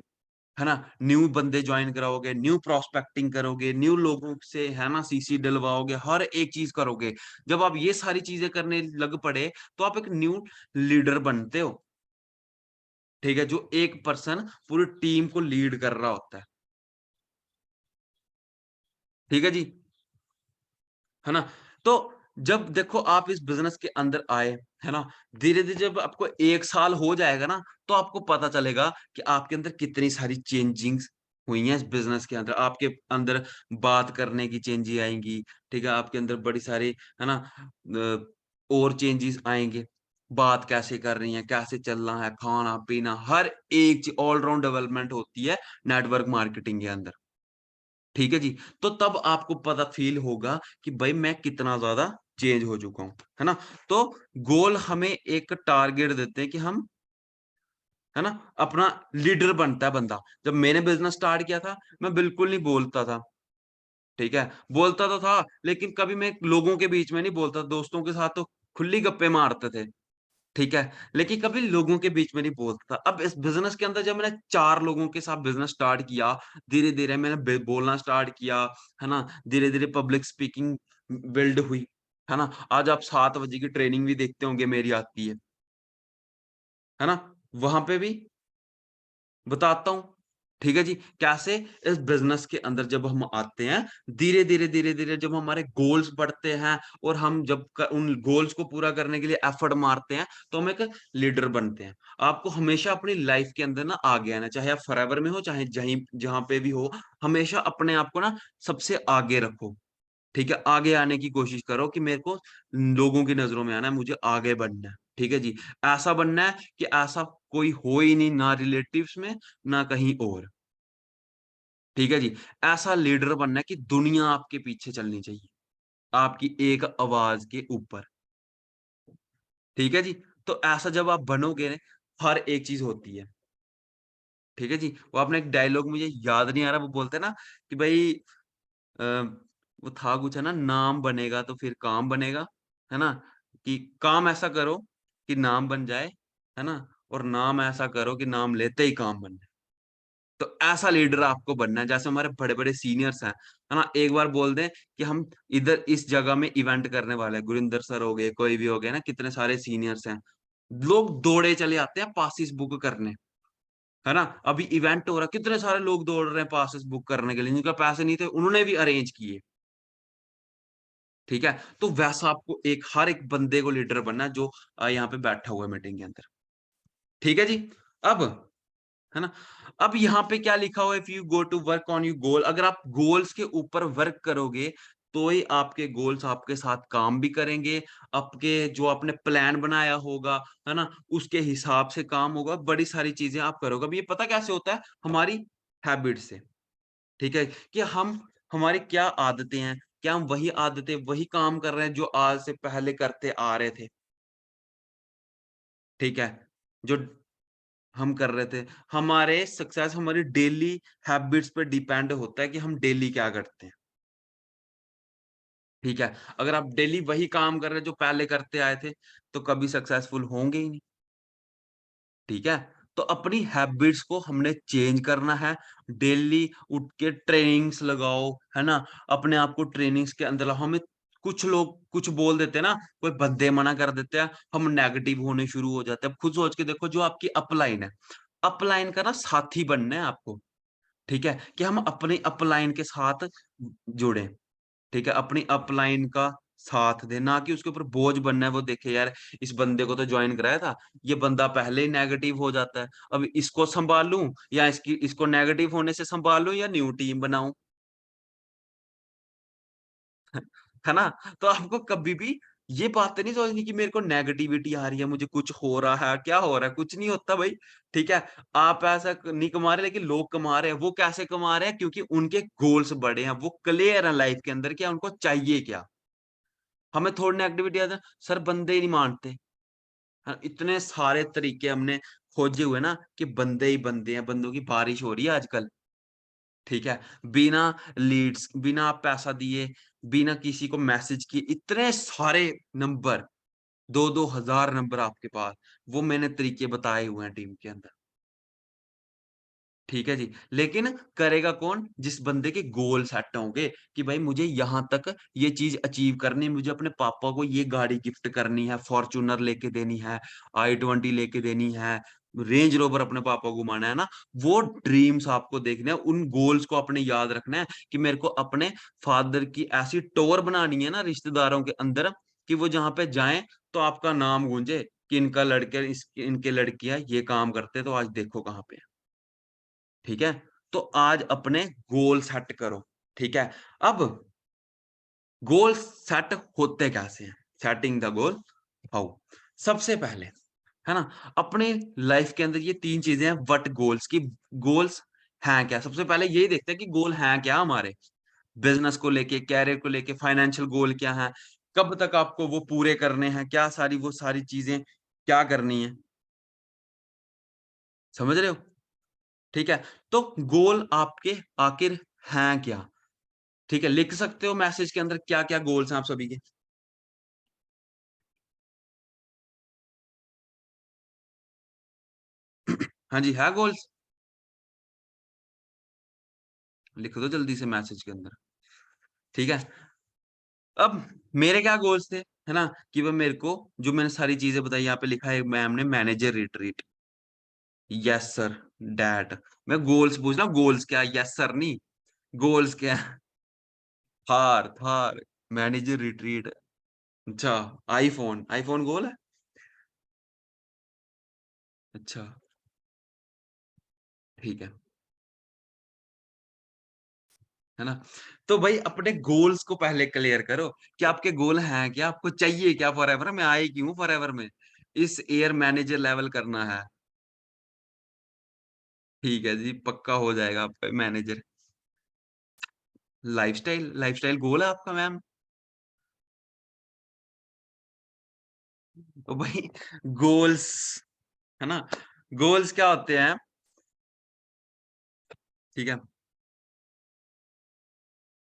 है ना? न्यू बंदे ज्वाइन कराओगे, न्यू प्रोस्पेक्टिंग करोगे, न्यू लोगों से, है ना, सीसी डलवाओगे, हर एक चीज करोगे। जब आप ये सारी चीजें करने लग पड़े, तो आप एक न्यू लीडर बनते हो। ठीक है, जो एक पर्सन पूरी टीम को लीड कर रहा होता है। ठीक है जी, है ना? तो जब देखो आप इस बिजनेस के अंदर आए, है ना, धीरे धीरे जब आपको 1 साल हो जाएगा ना, तो आपको पता चलेगा कि आपके अंदर कितनी सारी चेंजिंग्स हुई हैं इस बिजनेस के अंदर। आपके अंदर बात करने की चेंजेस आएंगी। ठीक है, आपके अंदर बड़ी सारी, है ना, और चेंजेस आएंगे। बात कैसे कर रही है, कैसे चलना है, खाना पीना, हर एक चीज ऑलराउंड डेवलपमेंट होती है नेटवर्क मार्केटिंग के अंदर। ठीक है जी, तो तब आपको पता फील होगा कि भाई मैं कितना ज्यादा चेंज हो चुका हूँ, है ना? तो गोल हमें एक टारगेट देते हैं कि हम, है ना, अपना लीडर बनता है बंदा। जब मैंने बिजनेस स्टार्ट किया था, मैं बिल्कुल नहीं बोलता था। ठीक है, बोलता तो था, लेकिन कभी मैं लोगों के बीच में नहीं बोलता। दोस्तों के साथ तो खुली गप्पे मारते थे। ठीक है, लेकिन कभी लोगों के बीच में नहीं बोलता था। अब इस बिजनेस के अंदर जब मैंने 4 लोगों के साथ बिजनेस स्टार्ट किया, धीरे-धीरे मैंने बोलना स्टार्ट किया, है ना? धीरे-धीरे पब्लिक स्पीकिंग बिल्ड हुई, है ना? आज आप 7 बजे की ट्रेनिंग भी देखते होंगे, मेरी आती है ना? वहाँ पे भी बताता हूँ। ठीक है जी, कैसे इस बिज़नेस के अंदर जब हम आते हैं, धीरे-धीरे, धीरे-धीरे जब हमारे गोल्स बढ़ते हैं और हम जब उन गोल्स को पूरा करने के लिए एफर्ट मारते हैं, तो हम एक लीडर बनते हैं। आपको हमेशा अपनी लाइफ के अंदर ना आगे आना है, चाहे आप फॉरएवर में हो, चाहे जहीं जहाँ पे भी हो, हमेशा अपने आप को ना सबसे आगे रखो। ठीक है? आगे आने की कोशिश करो कि मेरे को लोगों की नज़रों में आना है, मुझे आगे बढ़ना है। ठीक है जी? ऐसा बनना है कि ऐसा कोई हो ही नहीं, ना रिलेटिव्स में, ना कहीं और। ठीक है जी? ऐसा लीडर बनना है कि दुनिया आपके पीछे चलनी चाहिए, आपकी एक आवाज़ के ऊपर। ठीक है जी? तो ऐसा जब आप बनोगे, हर एक चीज़ होती है। ठीक है जी? वो आपने एक डायलॉग, मुझे याद नहीं आ रहा, वो बोलते हैं ना कि भई, अ, वो था कुछ, है ना, नाम बनेगा तो फिर काम बनेगा, है ना? कि काम ऐसा करो कि नाम बन जाए, है ना? और नाम ऐसा करो कि नाम लेते ही काम बन जाए। तो ऐसा लीडर आपको बनना है, जैसे हमारे बड़े-बड़े सीनियर्स हैं, है ना? एक बार बोल दें कि हम इधर इस जगह में इवेंट करने वाले हैं, गुरिंदर सर हो गए, कोई भी हो गए ना, कितने सारे सीनियर्स हैं। लोग दौड़े चले आते हैं पासेस बुक करने, है ना? अभी इवेंट हो रहा है, कितने सारे लोग दौड़ रहे हैं पासेस बुक करने के लिए, जिनके पैसे नहीं थे, उन्होंने भी अरेंज किए। ठीक है? तो वैसा आपको एक हर एक बंदे को लीडर बनना है, जो यहाँ पे बैठा हुआ है मीटिंग के अंदर। ठीक है जी? अब, है ना? अब यहाँ पे क्या लिखा हुआ है, if you go to work on your goal, अगर आप गोल्स के ऊपर वर्क करोगे, तो ही आपके गोल्स आपके साथ काम भी करेंगे। आपके जो आपने प्लान बनाया होगा, है ना? उसके हिसाब से काम होगा, बड़ी सारी चीज़ें आप करोगे। अब ये पता कैसे होता है? हमारी हैबिट से। ठीक है? कि हम, हमारी क्या आदतें हैं, क्या हम वही आदतें, वही काम कर रहे हैं जो आज से पहले करते आ रहे थे? ठीक है? जो हम कर रहे थे, हमारे सक्सेस हमारी डेली हैबिट्स पे डिपेंड होता है कि हम डेली क्या करते हैं। ठीक है? अगर आप डेली वही काम कर रहे हैं जो पहले करते आए थे, तो कभी सक्सेसफुल होंगे ही नहीं। ठीक है? तो अपनी हैबिट्स को हमने चेंज करना है, डेली उठ के ट्रेनिंग्स लगाओ, है ना? अपने आप को ट्रेनिंग्स के अंदर लाओ। हमें कुछ लोग कुछ बोल देते हैं ना, कोई बंदे मना कर देते हैं, हम नेगेटिव होने शुरू हो जाते हैं। अब खुद सोच के देखो जो आपकी अपलाइन है, अपलाइन का ना साथी बनना है आपको, ठीक है? कि हम अपनी अपलाइन के साथ जुड़ें। ठीक है? अपनी अपलाइन का साथ दें, ना कि उसके ऊपर बोझ बनना है, वो देखे यार इस बंदे को तो जॉइन कराया था, ये बंदा पहले ही नेगेटिव हो जाता है, अब इसको सँभालूँ या इसको नेगेटिव होने से सँभालूँ या न्यू टीम बनाऊँ, है ना? तो आपको कभी भी ये बातें नहीं सोचनी कि मेरे को नेगेटिविटी आ रही है, मुझे कुछ हो रहा है, क्या हो रहा है? कुछ नहीं होता भाई, ठीक है? आप पैसा नहीं कमा रहे लेकिन लोग कमा रहे हैं, वो कैसे कमा रहे हैं? क्योंकि उनके गोल्स बड़े हैं, वो क्लियर है लाइफ के अंदर कि उनको चाहिए क्या? हमें थोड़ी ना एक्टिविटी आता है, सर बंदे ही नहीं मानते। इतने सारे तरीके हमने खोजे हुए ना कि बंदे ही बंदे हैं, बंदों की बारिश हो रही है आजकल, ठीक है? बिना लीड्स, बिना आप पैसा दिए, बिना किसी को मैसेज किए, इतने सारे नंबर, 2-2 हज़ार नंबर आपके पास, वो मैंने तरीके बताए हुए हैं टीम के अंदर। ठीक है जी। लेकिन करेगा कौन? जिस बंदे के गोल सेट होंगे कि भाई मुझे यहाँ तक ये चीज़ अचीव करनी है, मुझे अपने पापा को ये गाड़ी गिफ्ट करनी है, फॉर्च्यूनर लेके देनी है, i20 लेके देनी है, रेंज रोवर अपने पापा को घुमाना है ना, वो ड्रीम्स आपको देखने हैं, उन गोल्स को आपने याद रखना है कि मेरे को अपने फादर की ऐसी टोर बनानी है ना रिश्तेदारों के अंदर कि वो जहाँ पे जाएँ तो आपका नाम गूंजे कि इनका लड़के इनके लड़कियाँ ये काम करते हैं, तो आज देखो कहाँ पे है। ठीक है? तो आज अपने गोल सेट करो, ठीक है? अब गोल सेट होते कैसे हैं? Setting the goal how? सबसे पहले, है ना? अपने लाइफ के अंदर ये 3 चीज़ें हैं व्हाट गोल्स की गोल्स हैं क्या? सबसे पहले यही देखते हैं कि गोल हैं क्या हमारे? बिज़नेस को लेके, करियर को लेके, फाइनेंशियल गोल क्या हैं? कब तक आपको वो पूरे करने हैं? क्या सारी वो सारी चीज़ें क्या करनी है? समझ रहे हो? ठीक है? तो गोल आपके आखिर हैं क्या? ठीक है, लिख सकते हो मैसेज के अंदर क्या-क्या गोल्स हैं आप सभी के? हाँ जी, है गोल्स? लिख दो जल्दी से मैसेज के अंदर, ठीक है? अब मेरे क्या गोल्स थे, है ना? कि वो मेरे को जो मैंने सारी चीज़ें बताई यहाँ पे लिखा है मैम ने manager retreat, yes sir, that मैं गोल्स पूछ रहा हूँ गोल्स क्या है? यस सर नहीं, गोल्स क्या है? थार थार, मैनेजर रिट्रीट अच्छा, आईफ़ोन गोल है? अच्छा, ठीक है। है ना? तो भाई अपने गोल्स को पहले क्लियर करो कि आपके गोल हैं क्या? आपको चाहिए क्या फॉरएवर में? आए क्यों फॉरएवर में? इस ईयर मैनेजर लेवल करना है। ठीक है जी, पक्का हो जाएगा आपका मैनेजर। लाइफ़स्टाइल गोल है आपका मैम? तो भाई गोल्स है ना? गोल्स क्या होते हैं? ठीक है,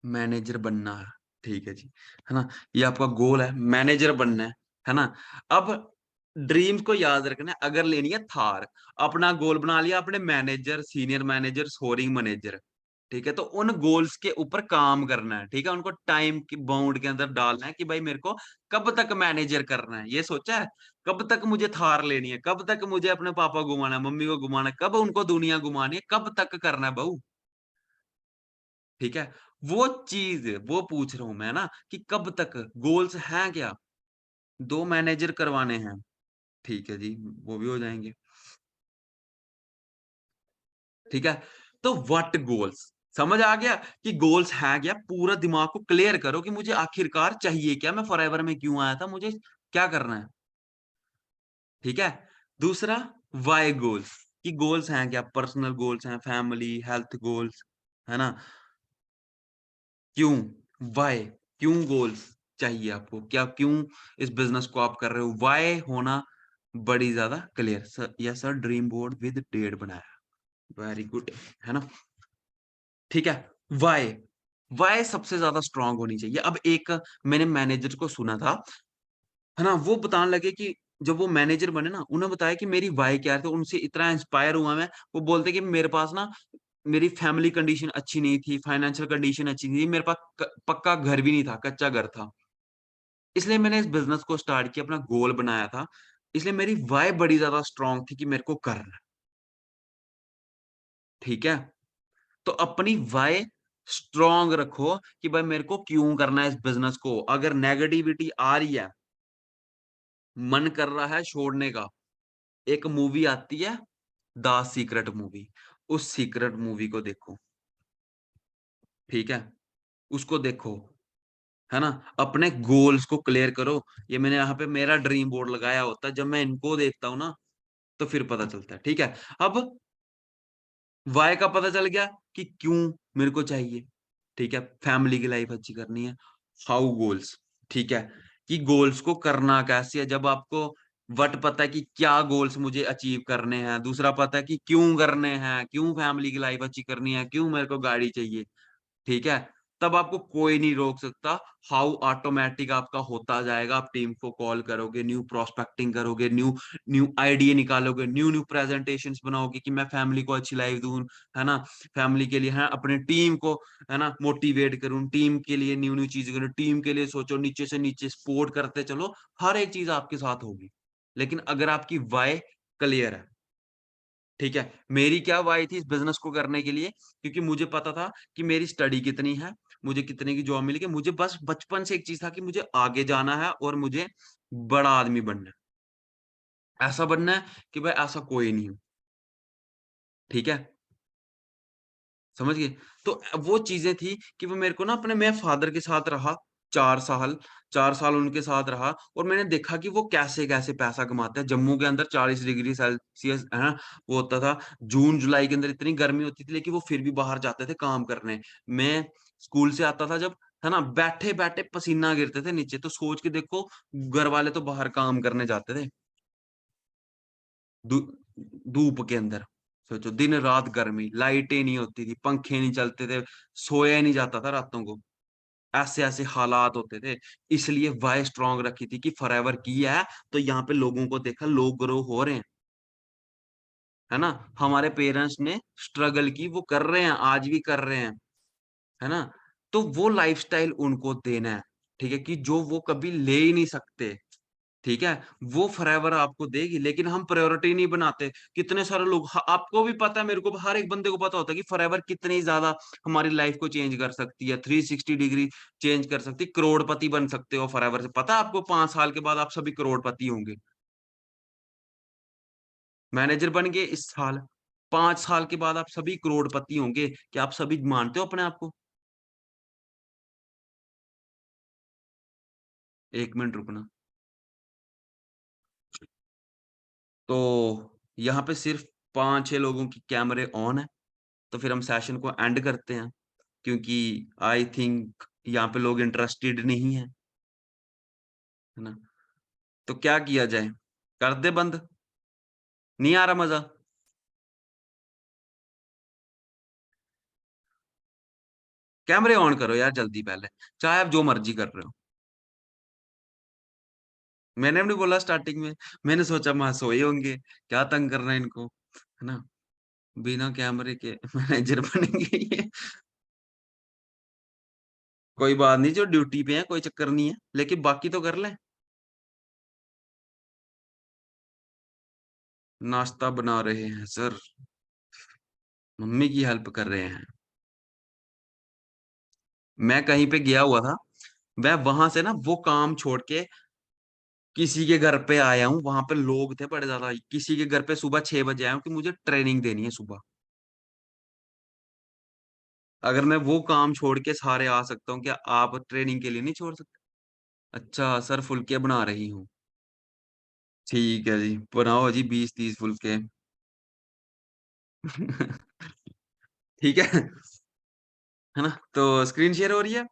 मैनेजर बनना है। ठीक है जी, है ना? ये आपका गोल है, मैनेजर बनना है ना? अब ड्रीम्स को याद रखना है, अगर लेनी है थार, अपना गोल बना लिया आपने मैनेजर, सीनियर मैनेजर, सोअरिंग मैनेजर, ठीक है? तो उन गोल्स के ऊपर काम करना है, ठीक है? उनको टाइम की बाउंड के अंदर डालना है कि भाई मेरे को कब तक मैनेजर करना है, ये सोचा है? कब तक मुझे थार लेनी है? कब तक मुझे अपने पापा घुमाना है, मम्मी को घुमाना है? कब उनको दुनिया घुमानी है? कब तक करना है बहू? ठीक है? वो चीज़ वो पूछ रहा हूँ मैं ना कि कब तक गोल्स हैं क्या? 2 मैनेजर करवाने हैं। ठीक है जी, वो भी हो जाएँगे। ठीक है? तो व्हाट गोल्स? समझ आ गया कि गोल्स हैं क्या? पूरा दिमाग को क्लियर करो कि मुझे आखिरकार चाहिए क्या? मैं फॉरएवर में क्यों आया था? मुझे क्या करना है? ठीक है? दूसरा व्हाय गोल्स कि गोल्स हैं क्या? पर्सनल गोल्स हैं, फैमिली, हेल्थ गोल्स, है ना? क्यों? व्हाय? क्यों गोल्स चाहिए आपको? क्या क्यों इस बिज़नेस को आप कर रहे हो? व्हाय होना बड़ी ज्यादा clear sir, yes sir, dream board with date बनाया, वेरी गुड, है ना। ठीक है। वाई, वाई सबसे ज्यादा स्ट्रांग होनी चाहिए। अब एक मैंने मैनेजर को सुना था, है ना, वो बताने लगे कि जब वो मैनेजर बने ना, उन्हें बताया कि मेरी वाई क्या है, तो उनसे इतना इंस्पायर हुआ मैं। वो बोलते कि मेरे पास ना, मेरी फैमिली कंडीशन अच्छी नहीं थी, फाइनेंशियल कंडीशन अच्छी नहीं थी, मेरे पास पक्का घर भी नहीं था, कच्चा घर था। इसलिए मैंने इस बिजनेस को स्टार्ट किया, अपना गोल बनाया था। इसलिए मेरी वाई बड़ी ज्यादा स्ट्रांग थी कि मेरे को करना है। ठीक है। तो अपनी वाई स्ट्रांग रखो कि भाई मेरे को क्यों करना है इस बिजनेस को। अगर नेगेटिविटी आ रही है, मन कर रहा है छोड़ने का, एक मूवी आती है द सीक्रेट मूवी, उस सीक्रेट मूवी को देखो। ठीक है, उसको देखो, है ना। अपने गोल्स को क्लियर करो। ये मैंने यहाँ पे मेरा ड्रीम बोर्ड लगाया होता है, जब मैं इनको देखता हूँ ना, तो फिर पता चलता है। ठीक है। अब वाई का पता चल गया कि क्यों मेरे को चाहिए। ठीक है, फैमिली की लाइफ अच्छी करनी है। हाउ गोल्स, ठीक है, कि गोल्स को करना कैसे है। जब आपको वट पता है कि क्या गोल्स मुझे अचीव करने हैं, दूसरा पता है कि क्यों करने हैं, क्यों फैमिली की लाइफ अच्छी करनी है, क्यों मेरे को गाड़ी चाहिए। ठीक है, तब आपको कोई नहीं रोक सकता। हाउ ऑटोमेटिक आपका होता जाएगा। आप टीम को कॉल करोगे, न्यू प्रोस्पेक्टिंग करोगे, न्यू न्यू आइडिया निकालोगे, न्यू न्यू प्रेजेंटेशंस बनाओगे कि मैं फैमिली को अच्छी लाइफ दूं, है ना। फैमिली के लिए, है अपने टीम को, है ना, मोटिवेट करूं, टीम के लिए न्यू न्यू चीजें करूं, टीम के लिए सोचो, नीचे से नीचे सपोर्ट करते चलो। हर एक चीज आपके साथ होगी। लेकिन अगर आपकी वाई क्लियर है, ठीक है, मेरी क्या वाई थी इस बिजनेस को करने के लिए, क्योंकि मुझे पता था कि मेरी स्टडी कितनी है, मुझे कितने की जॉब मिलेगी। मुझे बस बचपन से एक चीज था कि मुझे आगे जाना है और मुझे बड़ा आदमी बनना है। ऐसा बनना है कि भाई ऐसा कोई नहीं हो। ठीक है, समझ गए। तो वो चीजें थी कि वो मेरे को ना, अपने मैं फादर के साथ रहा 4 साल, 4 साल उनके साथ रहा, और मैंने देखा कि वो कैसे कैसे पैसा कमाते हैं। जम्मू के अंदर 40 डिग्री सेल्सियस, है ना, वो होता था। जून जुलाई के अंदर इतनी गर्मी होती थी, लेकिन वो फिर भी बाहर जाते थे काम करने। मैं स्कूल से आता था जब, है ना, बैठे बैठे पसीना गिरते थे नीचे। तो सोच के देखो, घर वाले तो बाहर काम करने जाते थे धू- धूप के अंदर। सोचो, दिन रात गर्मी, लाइटें नहीं होती थी, पंखे नहीं चलते थे, सोया ही नहीं जाता था रातों को। ऐसे ऐसे हालात होते थे। इसलिए वाई स्ट्रांग रखी थी कि फॉरएवर की है। तो यहाँ पे लोगों को देखा, लोग ग्रो हो रहे हैं, है ना। हमारे पेरेंट्स ने स्ट्रगल की, वो कर रहे हैं, आज भी कर रहे हैं, है ना। तो वो लाइफस्टाइल उनको देना है। ठीक है, कि जो वो कभी ले ही नहीं सकते। ठीक है, वो फॉरएवर आपको देगी, लेकिन हम प्रायोरिटी नहीं बनाते। कितने सारे लोग, आपको भी पता है, मेरे को, हर एक बंदे को पता होता है कि फॉरएवर कितनी ज्यादा हमारी लाइफ को चेंज कर सकती है, 360 डिग्री चेंज कर सकती है। करोड़पति बन सकते हो फॉरएवर से। पता है आपको, 5 साल के बाद आप सभी करोड़पति होंगे। मैनेजर बन गए इस साल, 5 साल के बाद आप सभी करोड़पति होंगे। क्या आप सभी मानते हो अपने आप को? 1 मिनट रुकना। तो यहाँ पे सिर्फ 5-6 लोगों की कैमरे ऑन है। तो फिर हम सेशन को एंड करते हैं, क्योंकि आई थिंक यहाँ पे लोग इंटरेस्टेड नहीं है, है ना। तो क्या किया जाए, कर दे बंद? नहीं आ रहा मजा? कैमरे ऑन करो यार जल्दी पहले, चाहे आप जो मर्जी कर रहे हो। मैंने भी नहीं बोला स्टार्टिंग में, मैंने सोचा वहां सोए होंगे, क्या तंग करना है इनको, है ना। बिना कैमरे के मैनेजर बनेंगे ये। कोई बात नहीं, जो ड्यूटी पे है कोई चक्कर नहीं है, लेकिन बाकी तो कर ले। नाश्ता बना रहे हैं सर, मम्मी की हेल्प कर रहे हैं। मैं कहीं पे गया हुआ था, मैं वहां से ना वो काम छोड़ के किसी के घर पे आया हूँ। वहां पे लोग थे बड़े ज्यादा, किसी के घर पे सुबह 6 बजे आया हूँ कि मुझे ट्रेनिंग देनी है सुबह। अगर मैं वो काम छोड़ के सारे आ सकता हूँ, क्या आप ट्रेनिंग के लिए नहीं छोड़ सकते? अच्छा सर, फुलके बना रही हूँ। ठीक है जी, बनाओ जी 20-30 फुलके। ठीक है है ना। तो स्क्रीन शेयर हो रही है,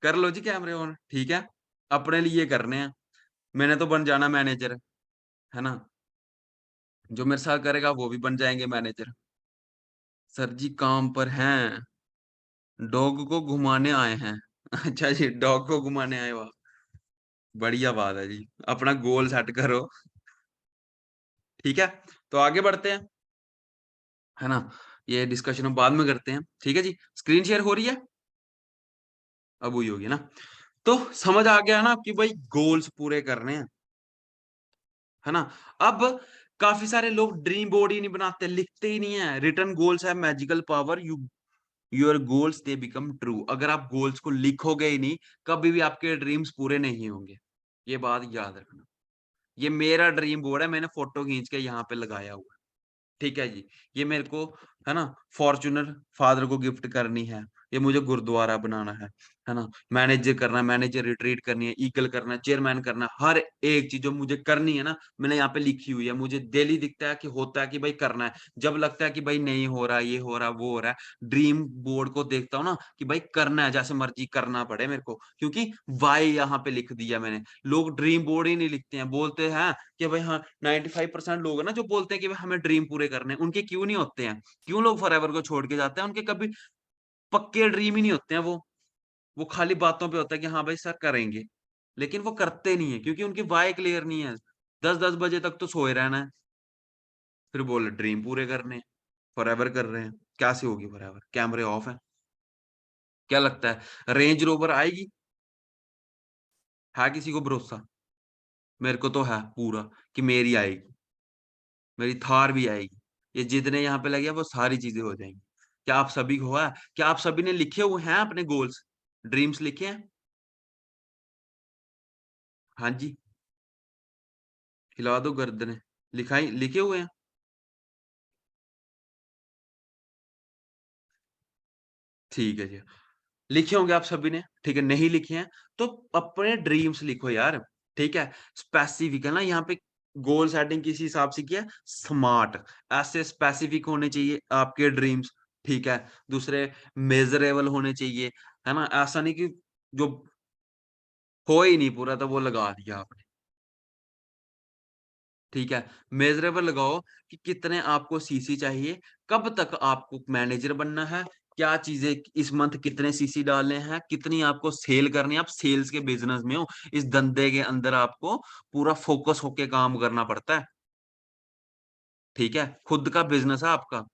कर लो जी कैमरे ऑन। ठीक है, अपने लिए करने हैं। मैंने तो बन जाना मैनेजर, है ना। जो मेरे साथ करेगा वो भी बन जाएंगे मैनेजर। सर जी काम पर हैं, डॉग को घुमाने आए हैं। अच्छा जी, डॉग को घुमाने आए, वाह, बढ़िया बात है जी। अपना गोल सेट करो। ठीक है, तो आगे बढ़ते हैं, है ना। ये डिस्कशन हम बाद में करते हैं, ठीक है जी। स्क्रीन शेयर हो रही है, अब हुई होगी ना। तो समझ आ गया ना कि भाई गोल्स पूरे करने हैं, है ना। अब काफी सारे लोग ड्रीम बोर्ड ही नहीं बनाते, लिखते ही नहीं है। रिटन गोल्स है magical power, your goals they become true. अगर आप गोल्स को लिखोगे ही नहीं, कभी भी आपके ड्रीम्स पूरे नहीं होंगे। ये बात याद रखना। ये मेरा ड्रीम बोर्ड है, मैंने फोटो खींच के यहाँ पे लगाया हुआ है। ठीक है जी। ये मेरे को, है ना, फॉर्च्यूनर फादर को गिफ्ट करनी है। ये मुझे गुरुद्वारा बनाना है ना। मैनेजर करना है, मैनेजर रिट्रीट करनी है, ईगल करना है, चेयरमैन करना है। हर एक चीज जो मुझे करनी है ना, मैंने यहाँ पे लिखी हुई है। मुझे डेली दिखता है कि होता है कि भाई करना है। जब लगता है कि भाई नहीं हो रहा, ये हो रहा, वो हो रहा है, ड्रीम बोर्ड को देखता हूँ ना कि भाई करना है, जैसे मर्जी करना पड़े मेरे को, क्योंकि वाई यहाँ पे लिख दिया मैंने। लोग ड्रीम बोर्ड ही नहीं लिखते हैं, बोलते हैं कि भाई हाँ 95% लोग है ना जो बोलते हैं कि भाई हमें ड्रीम पूरे करने हैं। उनके क्यों नहीं होते हैं? क्यों लोग फॉरएवर को छोड़ के जाते हैं? उनके कभी पक्के ड्रीम ही नहीं होते हैं। वो खाली बातों पे होता है कि हाँ भाई सर करेंगे, लेकिन वो करते नहीं है क्योंकि उनकी वाई क्लियर नहीं है। 10-10 बजे तक तो सोए रहना है, फिर बोले ड्रीम पूरे करने, फॉरएवर कर रहे हैं। क्या से होगी फॉरएवर? कैमरे ऑफ है। क्या लगता है रेंज रोवर आएगी? है किसी को भरोसा? मेरे को तो है पूरा कि मेरी आएगी, मेरी थार भी आएगी। ये जितने यहाँ पे लगे हैं, वो सारी चीजें हो जाएंगी। क्या आप सभी को हुआ है? क्या आप सभी ने लिखे हुए हैं अपने गोल्स, ड्रीम्स लिखे हैं? हाँ जी, हिला दो गर्दने। लिखाई लिखे हुए हैं? ठीक है जी, लिखे होंगे आप सभी ने, ठीक है। नहीं लिखे हैं तो अपने ड्रीम्स लिखो यार, ठीक है। स्पेसिफिक है ना यहाँ पे। गोल सेटिंग किस हिसाब से किया? स्मार्ट, ऐसे स्पेसिफिक होने चाहिए आपके ड्रीम्स, ठीक है। दूसरे, मेजरेबल होने चाहिए, है ना। ऐसा नहीं कि जो हो ही नहीं पूरा तो वो लगा दिया आपने, ठीक है। मेजरेबल लगाओ कि कितने आपको सीसी चाहिए, कब तक आपको मैनेजर बनना है, क्या चीजें इस मंथ कितने सीसी डालने हैं, कितनी आपको सेल करनी है। आप सेल्स के बिजनेस में हो, इस धंधे के अंदर आपको पूरा फोकस होके काम करना पड़ता है, ठीक है। खुद का बिजनेस है आपका,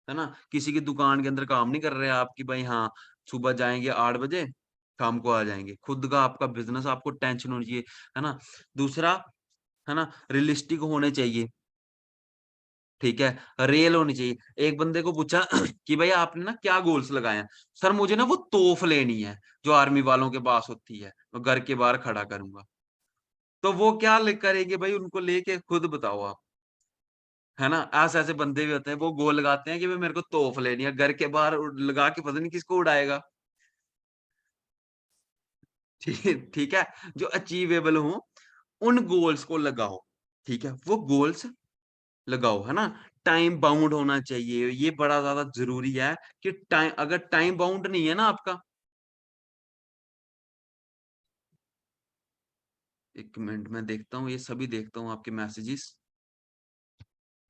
है ना। किसी की दुकान के अंदर काम नहीं कर रहे आप कि भाई हाँ सुबह जाएंगे 8 बजे, शाम को आ जाएंगे। खुद का आपका बिजनेस, आपको टेंशन होनी चाहिए, है ना। दूसरा, है ना, रियलिस्टिक होने चाहिए, ठीक है। रियल होनी चाहिए। एक बंदे को पूछा कि भाई आपने ना क्या गोल्स लगाए हैं? सर मुझे ना वो तोफ लेनी है जो आर्मी वालों के पास होती है, मैं घर के बाहर खड़ा करूंगा। तो वो क्या करेंगे भाई? उनको लेके खुद बताओ आप, है ना। ऐसे ऐसे बंदे भी होते हैं, वो गोल लगाते हैं कि भाई मेरे को तोफ लेनी है, घर के बाहर लगा के पता नहीं किसको उड़ाएगा। ठीक ठीक है। जो अचीवेबल हो उन गोल्स को लगाओ, ठीक है। वो गोल्स लगाओ, है ना। टाइम बाउंड होना चाहिए, ये बड़ा ज्यादा जरूरी है कि टाइम, अगर टाइम बाउंड नहीं है ना आपका, 1 मिनट में देखता हूँ, ये सभी देखता हूँ आपके मैसेजेस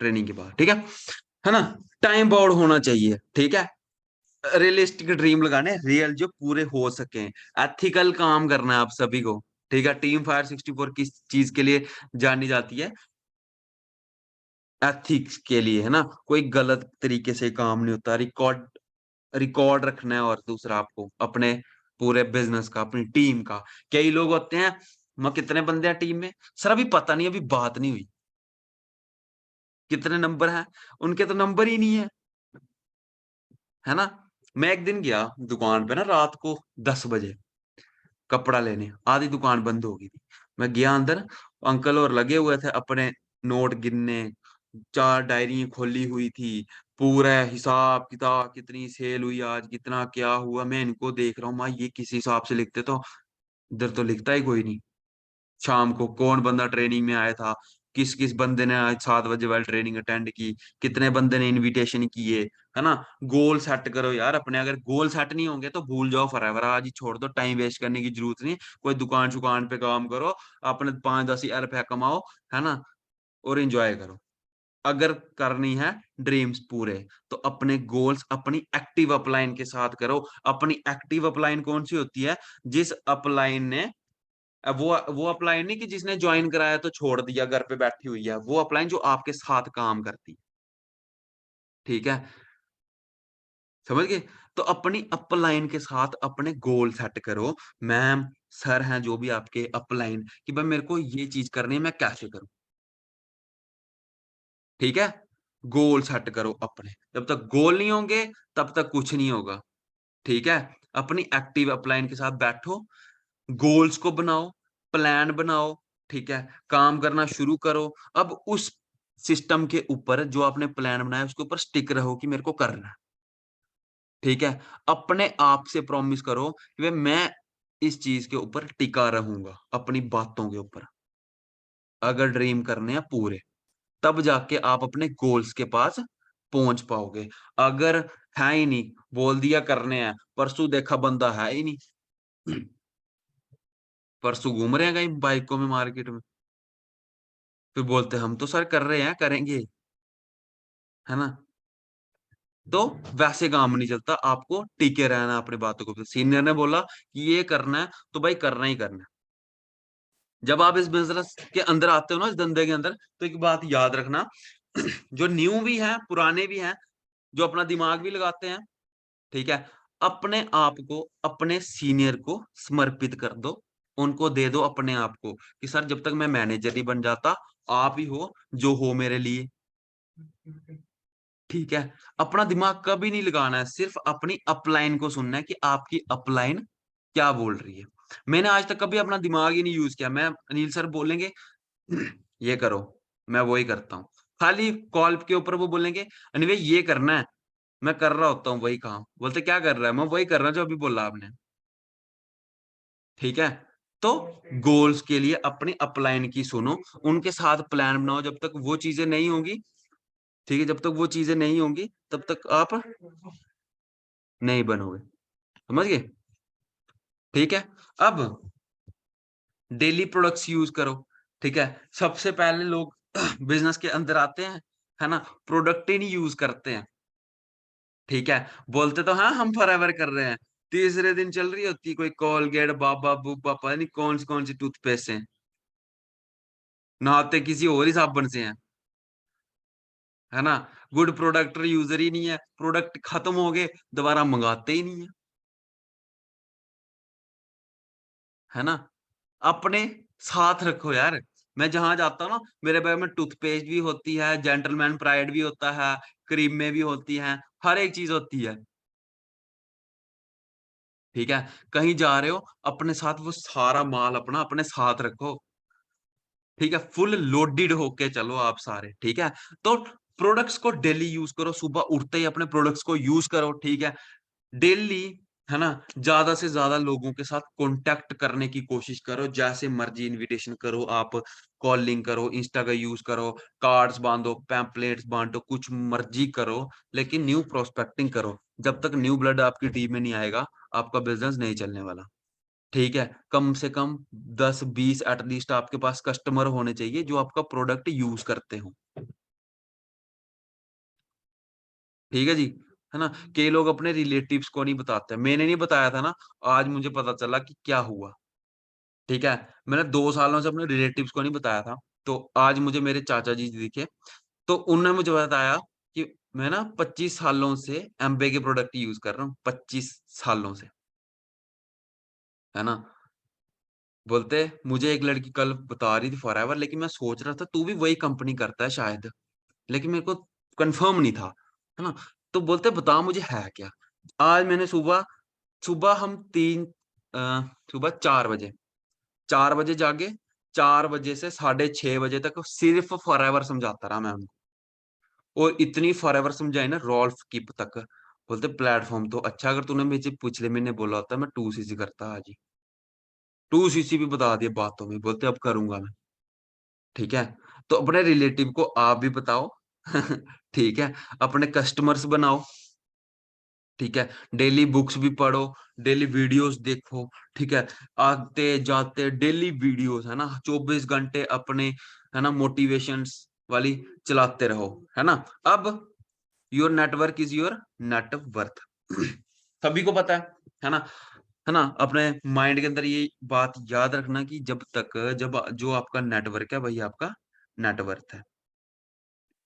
ट्रेनिंग के बाद, ठीक है ना। टाइम बाउंड होना चाहिए, ठीक है। रियलिस्टिक ड्रीम लगाने, रियल जो पूरे हो सके। एथिकल काम करना है आप सभी को, ठीक है। टीम फायर 64 किस चीज के लिए जानी जाती है? एथिक्स के लिए, है ना। कोई गलत तरीके से काम नहीं होता। रिकॉर्ड, रिकॉर्ड रखना है। और दूसरा आपको अपने पूरे बिजनेस का, अपनी टीम का। कई लोग होते हैं, मैं कितने बंदे हैं टीम में, सर अभी पता नहीं, अभी बात नहीं हुई। कितने नंबर हैं? उनके तो नंबर ही नहीं है, है ना। मैं एक दिन गया दुकान पे ना रात को 10 बजे कपड़ा लेने, आधी दुकान बंद हो गई थी। मैं गया अंदर, अंकल और लगे हुए थे अपने नोट गिनने, 4 डायरी खोली हुई थी, पूरा हिसाब किताब, कितनी सेल हुई आज, कितना क्या हुआ। मैं इनको देख रहा हूँ, माँ ये किस हिसाब से लिखते, तो इधर तो लिखता ही कोई नहीं। शाम को कौन बंदा ट्रेनिंग में आया था, किस किस बंदे ने आज 7 बजे वाली ट्रेनिंग अटेंड की, कितने बंदे ने इनविटेशन किए, है ना। गोल सेट करो यार अपने। अगर गोल सेट नहीं होंगे तो भूल जाओ फॉरएवर, आज ही छोड़ दो, टाइम वेस्ट करने की जरूरत नहीं। कोई दुकान शुकान पे काम करो, अपने 5-10 हजार रुपया कमाओ, है ना, और एंजॉय करो। अगर करनी है ड्रीम्स पूरे, तो अपने गोल्स अपनी एक्टिव अपलाइन के साथ करो। अपनी एक्टिव अपलाइन कौन सी होती है? जिस अपलाइन ने, अब वो अपलाइन नहीं कि जिसने ज्वाइन कराया तो छोड़ दिया, घर पे बैठी हुई है। वो अपलाइन जो आपके साथ काम करती है। ठीक है, समझ गए? तो अपनी अपलाइन के साथ अपने गोल सेट करो। मैम, सर हैं जो भी आपके अपलाइन, कि भाई मेरे को ये चीज करनी है, मैं कैसे करूं? ठीक है, गोल सेट करो अपने। जब तक गोल नहीं होंगे तब तक कुछ नहीं होगा। ठीक है, अपनी एक्टिव अपलाइन के साथ बैठो, गोल्स को बनाओ, प्लान बनाओ। ठीक है, काम करना शुरू करो। अब उस सिस्टम के ऊपर जो आपने प्लान बनाया उसके ऊपर स्टिक रहो कि मेरे को करना है। ठीक है, अपने आप से प्रॉमिस करो कि भाई मैं इस चीज के ऊपर टिका रहूंगा, अपनी बातों के ऊपर। अगर ड्रीम करने हैं पूरे, तब जाके आप अपने गोल्स के पास पहुंच पाओगे। अगर है ही नहीं, बोल दिया करने हैं, परसों देखा बंदा है ही नहीं, परसों घूम रहे हैं कहीं बाइकों में मार्केट में, फिर बोलते हैं हम तो सर कर रहे हैं, करेंगे, है ना? तो वैसे काम नहीं चलता, आपको टिके रहना है अपनी बातों को। सीनियर ने बोला कि ये करना है तो भाई करना ही करना है। जब आप इस बिजनेस के अंदर आते हो ना, इस धंधे के अंदर, तो एक बात याद रखना, जो न्यू भी है पुराने भी हैं, जो अपना दिमाग भी लगाते हैं, ठीक है, अपने आप को अपने सीनियर को समर्पित कर दो। उनको दे दो अपने आप को कि सर जब तक मैं मैनेजर नहीं बन जाता, आप ही हो जो हो मेरे लिए। ठीक है, अपना दिमाग कभी नहीं लगाना है, सिर्फ अपनी अपलाइन को सुनना है कि आपकी अपलाइन क्या बोल रही है। मैंने आज तक कभी अपना दिमाग ही नहीं यूज किया। मैं, अनिल सर बोलेंगे ये करो, मैं वो ही करता हूँ। खाली कॉल के ऊपर वो बोलेंगे अनिवे ये करना है, मैं कर रहा होता हूँ वही काम। बोलते क्या कर रहा है? मैं वही कर रहा हूँ जो अभी बोला आपने। ठीक है, तो गोल्स के लिए अपनी अपलाइन की सुनो, उनके साथ प्लान बनाओ। जब तक वो चीजें नहीं होंगी, ठीक है, जब तक वो चीजें नहीं होंगी तब तक आप नहीं बनोगे। समझ गए? ठीक है, अब डेली प्रोडक्ट्स यूज करो। ठीक है, सबसे पहले लोग बिजनेस के अंदर आते हैं, है ना, प्रोडक्ट ही नहीं यूज करते हैं। ठीक है, बोलते तो हाँ हम फॉरएवर कर रहे हैं, तीसरे दिन चल रही होती कोई कोलगेट, बाबा बुबा, पता नहीं कौन सी टूथपेस्ट है, नहाते किसी और ही साबुन से हैं, है ना। गुड प्रोडक्ट यूजर ही नहीं है, प्रोडक्ट खत्म हो गए दोबारा मंगाते ही नहीं है, है ना। अपने साथ रखो यार। मैं जहां जाता हूँ ना, मेरे बैग में टूथपेस्ट भी होती है, जेंटलमैन प्राइड भी होता है, क्रीमें भी होती हैं, हर एक चीज होती है। ठीक है, कहीं जा रहे हो अपने साथ वो सारा माल अपना अपने साथ रखो। ठीक है, फुल लोडेड होके चलो आप सारे। ठीक है, तो प्रोडक्ट्स को डेली यूज करो, सुबह उठते ही अपने प्रोडक्ट्स को यूज करो। ठीक है, डेली, है ना, ज्यादा से ज्यादा लोगों के साथ कांटेक्ट करने की कोशिश करो। जैसे मर्जी इनविटेशन करो आप, कॉलिंग करो, इंस्टा का यूज करो, कार्ड्स बांधो, पैम्पलेट्स बांटो, कुछ मर्जी करो, लेकिन न्यू प्रोस्पेक्टिंग करो। जब तक न्यू ब्लड आपकी टीम में नहीं आएगा, आपका बिजनेस नहीं चलने वाला। ठीक है, कम से कम 10-20 एटलीस्ट आपके पास कस्टमर होने चाहिए जो आपका प्रोडक्ट यूज करते हो। ठीक है जी, है ना। कई लोग अपने रिलेटिव्स को नहीं बताते, मैंने नहीं बताया था ना, आज मुझे पता चला कि क्या हुआ। ठीक है, मैंने 2 सालों से अपने रिलेटिव्स को नहीं बताया था, तो आज मुझे मेरे चाचा जी दिखे, तो उन्होंने मुझे बताया कि मैं ना 25 सालों से एम्बे के प्रोडक्ट यूज कर रहा हूँ, 25 सालों से, है ना। बोलते मुझे एक लड़की कल बता रही थी फॉरएवर, लेकिन मैं सोच रहा था तू भी वही कंपनी करता है शायद, लेकिन मेरे को कंफर्म नहीं था, है ना। तो बोलते बता मुझे है क्या। आज मैंने सुबह सुबह हम तीन सुबह 4 बजे, 4 बजे जागे, 4 बजे से 6:30 बजे तक सिर्फ फॉरएवर समझाता रहा मैं उनको। और इतनी फॉरएवर समझाई ना रॉल्फ किप तक। बोलते प्लेटफॉर्म तो अच्छा, अगर तूने मुझे पिछले महीने बोला होता मैं 2cc करता आज ही। 2cc भी बता दिया बातों में, बोलते अब करूंगा मैं। ठीक है, तो अपने रिलेटिव को आप भी बताओ। ठीक है, अपने कस्टमर्स बनाओ। ठीक है, डेली बुक्स भी पढ़ो, डेली वीडियोस देखो। ठीक है, आते जाते डेली वीडियोस, है ना, 24 घंटे अपने, है ना, मोटिवेशंस वाली चलाते रहो, है ना। अब your network is your net worth, सभी को पता है ना, है ना। अपने माइंड के अंदर ये बात याद रखना कि जब जो आपका नेटवर्क है वही आपका नेटवर्थ है।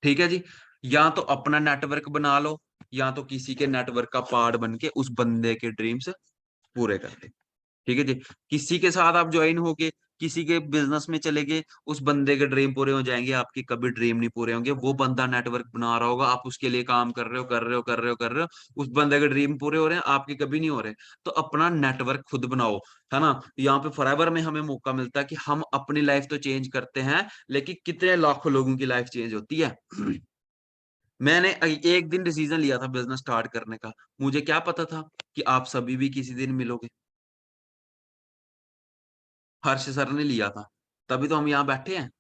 ठीक है जी। या तो अपना नेटवर्क बना लो, या तो किसी के नेटवर्क का पार्ट बन के उस बंदे के ड्रीम्स पूरे कर दे। ठीक है जी। किसी के साथ आप ज्वाइन होके किसी के बिजनेस में चले गए, उस बंदे के ड्रीम पूरे हो जाएंगे, आपके कभी ड्रीम नहीं पूरे होंगे। वो बंदा नेटवर्क बना रहा होगा, आप उसके लिए काम कर रहे हो कर रहे हो कर रहे हो कर रहे हो, उस बंदे के ड्रीम पूरे हो रहे हैं, आपके कभी नहीं हो रहे। तो अपना नेटवर्क खुद बनाओ, है ना। यहाँ पे फॉरएवर में हमें मौका मिलता है कि हम अपनी लाइफ तो चेंज करते हैं, लेकिन कितने लाखों लोगों की लाइफ चेंज होती है। मैंने एक दिन डिसीजन लिया था बिजनेस स्टार्ट करने का, मुझे क्या पता था कि आप सभी भी किसी दिन मिलोगे। हर्ष सर ने लिया था, तभी तो हम यहाँ बैठे हैं।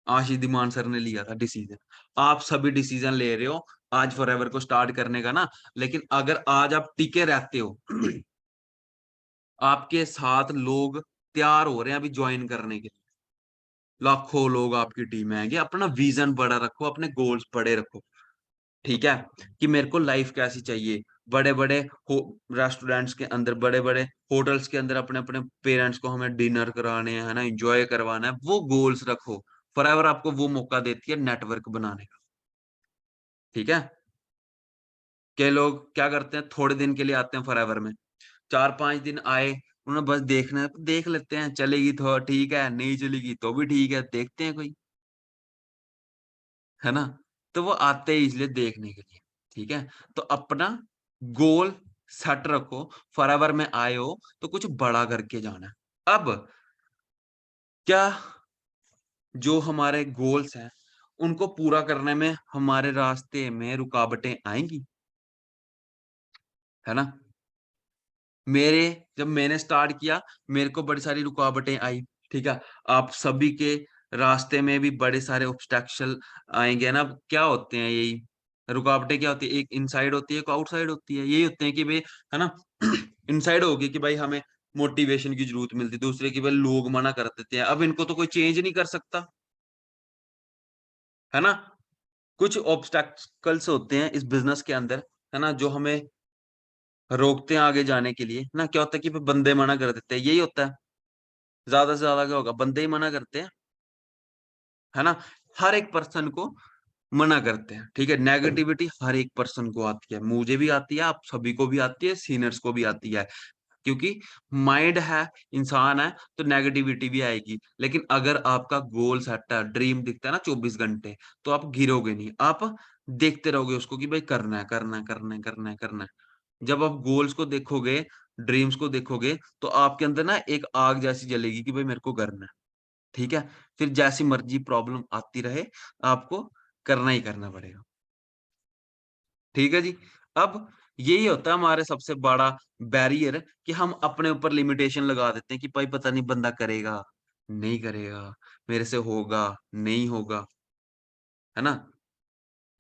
आशीष दिमान सर ने लिया था डिसीजन, आप सभी डिसीजन ले रहे हो आज फॉरएवर को स्टार्ट करने का ना। लेकिन अगर आज आप टिके रहते हो, आपके साथ लोग तैयार हो रहे हैं अभी ज्वाइन करने के लिए, लाखों लोग आपकी टीम में आएंगे। अपना विजन बड़ा रखो, अपने गोल्स बड़े रखो। ठीक है, कि मेरे को लाइफ कैसी चाहिए, बड़े बड़े रेस्टोरेंट्स के अंदर, बड़े बड़े होटल्स के अंदर अपने अपने पेरेंट्स को हमें डिनर कराने हैं, है ना, एंजॉय करवाना है, वो गोल्स रखो। फॉरएवर आपको वो मौका देती है नेटवर्क बनाने का। ठीक है। के लोग क्या करते हैं, थोड़े दिन के लिए आते हैं फॉरएवर में, 4-5 दिन आए, उन्हें बस देखना है, देख लेते हैं, चलेगी तो ठीक है, नहीं चलेगी तो भी ठीक है, देखते हैं कोई, है ना। तो वो आते ही इसलिए देखने के लिए। ठीक है। तो अपना गोल सेट रखो, फॉरएवर में आए हो तो कुछ बड़ा करके जाना है। अब क्या जो हमारे गोल्स हैं उनको पूरा करने में हमारे रास्ते में रुकावटें आएंगी, है ना। मेरे जब मैंने स्टार्ट किया, मेरे को बड़ी सारी रुकावटें आई। ठीक है। आप सभी के रास्ते में भी बड़े सारे ऑब्स्टेक्शन आएंगे ना। क्या होते हैं यही रुकावटें, क्या होती है, एक इनसाइड होती है एक आउटसाइड होती है। यही होते हैं कि भाई, है ना, इनसाइड होगी कि भाई हमें मोटिवेशन की जरूरत मिलती, दूसरे की भाई लोग मना कर देते हैं, अब इनको तो कोई चेंज नहीं कर सकता, है ना। कुछ ऑब्स्टेकल्स होते हैं इस बिजनेस के अंदर, है ना, जो हमें रोकते हैं आगे जाने के लिए, ना। क्या होता है कि भाई बंदे मना कर देते हैं, यही होता है। ज्यादा से ज्यादा क्या होगा, बंदे ही मना करते हैं, है ना। हर एक पर्सन को मना करते हैं। ठीक है। नेगेटिविटी हर एक पर्सन को आती है, मुझे भी आती है, आप सभी को भी आती है, सीनियर्स को भी आती है, क्योंकि माइंड है, इंसान है, तो नेगेटिविटी भी आएगी। लेकिन अगर आपका गोल सेट है, ड्रीम दिखता है ना 24 घंटे, तो आप गिरोगे नहीं, आप देखते रहोगे उसको कि भाई करना है करना है करना है करना है करना है। जब आप गोल्स को देखोगे, ड्रीम्स को देखोगे, तो आपके अंदर ना एक आग जैसी जलेगी कि भाई मेरे को करना है। ठीक है। फिर जैसी मर्जी प्रॉब्लम आती रहे, आपको करना ही करना पड़ेगा। ठीक है जी। अब यही होता है हमारे सबसे बड़ा बैरियर, कि हम अपने ऊपर लिमिटेशन लगा देते हैं कि भाई पता नहीं बंदा करेगा नहीं करेगा, मेरे से होगा नहीं होगा, है ना।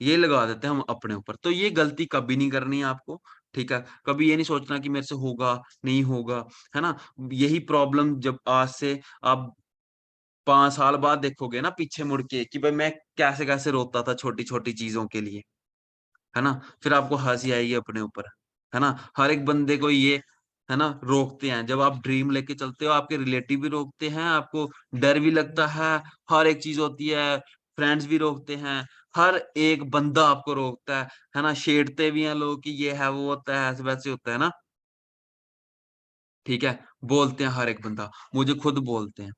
ये लगा देते हैं हम अपने ऊपर, तो ये गलती कभी नहीं करनी है आपको। ठीक है। कभी ये नहीं सोचना कि मेरे से होगा नहीं होगा, है ना। यही प्रॉब्लम जब आज से आप 5 साल बाद देखोगे ना पीछे मुड़ के, कि भाई मैं कैसे कैसे रोता था छोटी छोटी चीजों के लिए, है ना। फिर आपको हंसी आएगी अपने ऊपर, है ना। हर एक बंदे को ये, है ना, रोकते हैं। जब आप ड्रीम लेके चलते हो, आपके रिलेटिव भी रोकते हैं, आपको डर भी लगता है, हर एक चीज होती है, फ्रेंड्स भी रोकते हैं, हर एक बंदा आपको रोकता है ना। छेड़ते भी हैं लोग कि ये है वो होता है ऐसे वैसे होता है ना। ठीक है। बोलते हैं हर एक बंदा, मुझे खुद बोलते हैं।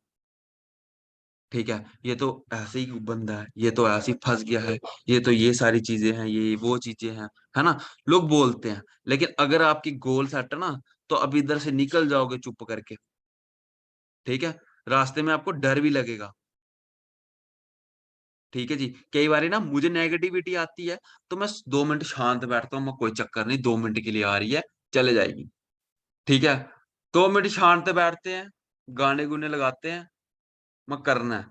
ठीक है। ये तो ऐसे ही बंदा है, ये तो ऐसे ही फंस गया है, ये तो ये सारी चीजें हैं, ये वो चीजें हैं, है ना। लोग बोलते हैं, लेकिन अगर आपकी गोल सेट है ना, तो अब इधर से निकल जाओगे चुप करके। ठीक है। रास्ते में आपको डर भी लगेगा। ठीक है जी। कई बार ना मुझे नेगेटिविटी आती है, तो मैं 2 मिनट शांत बैठता हूँ, मैं कोई चक्कर नहीं, 2 मिनट के लिए आ रही है, चले जाएगी। ठीक है। 2 मिनट शांत बैठते हैं, गाने गुने लगाते हैं, मैं करना है।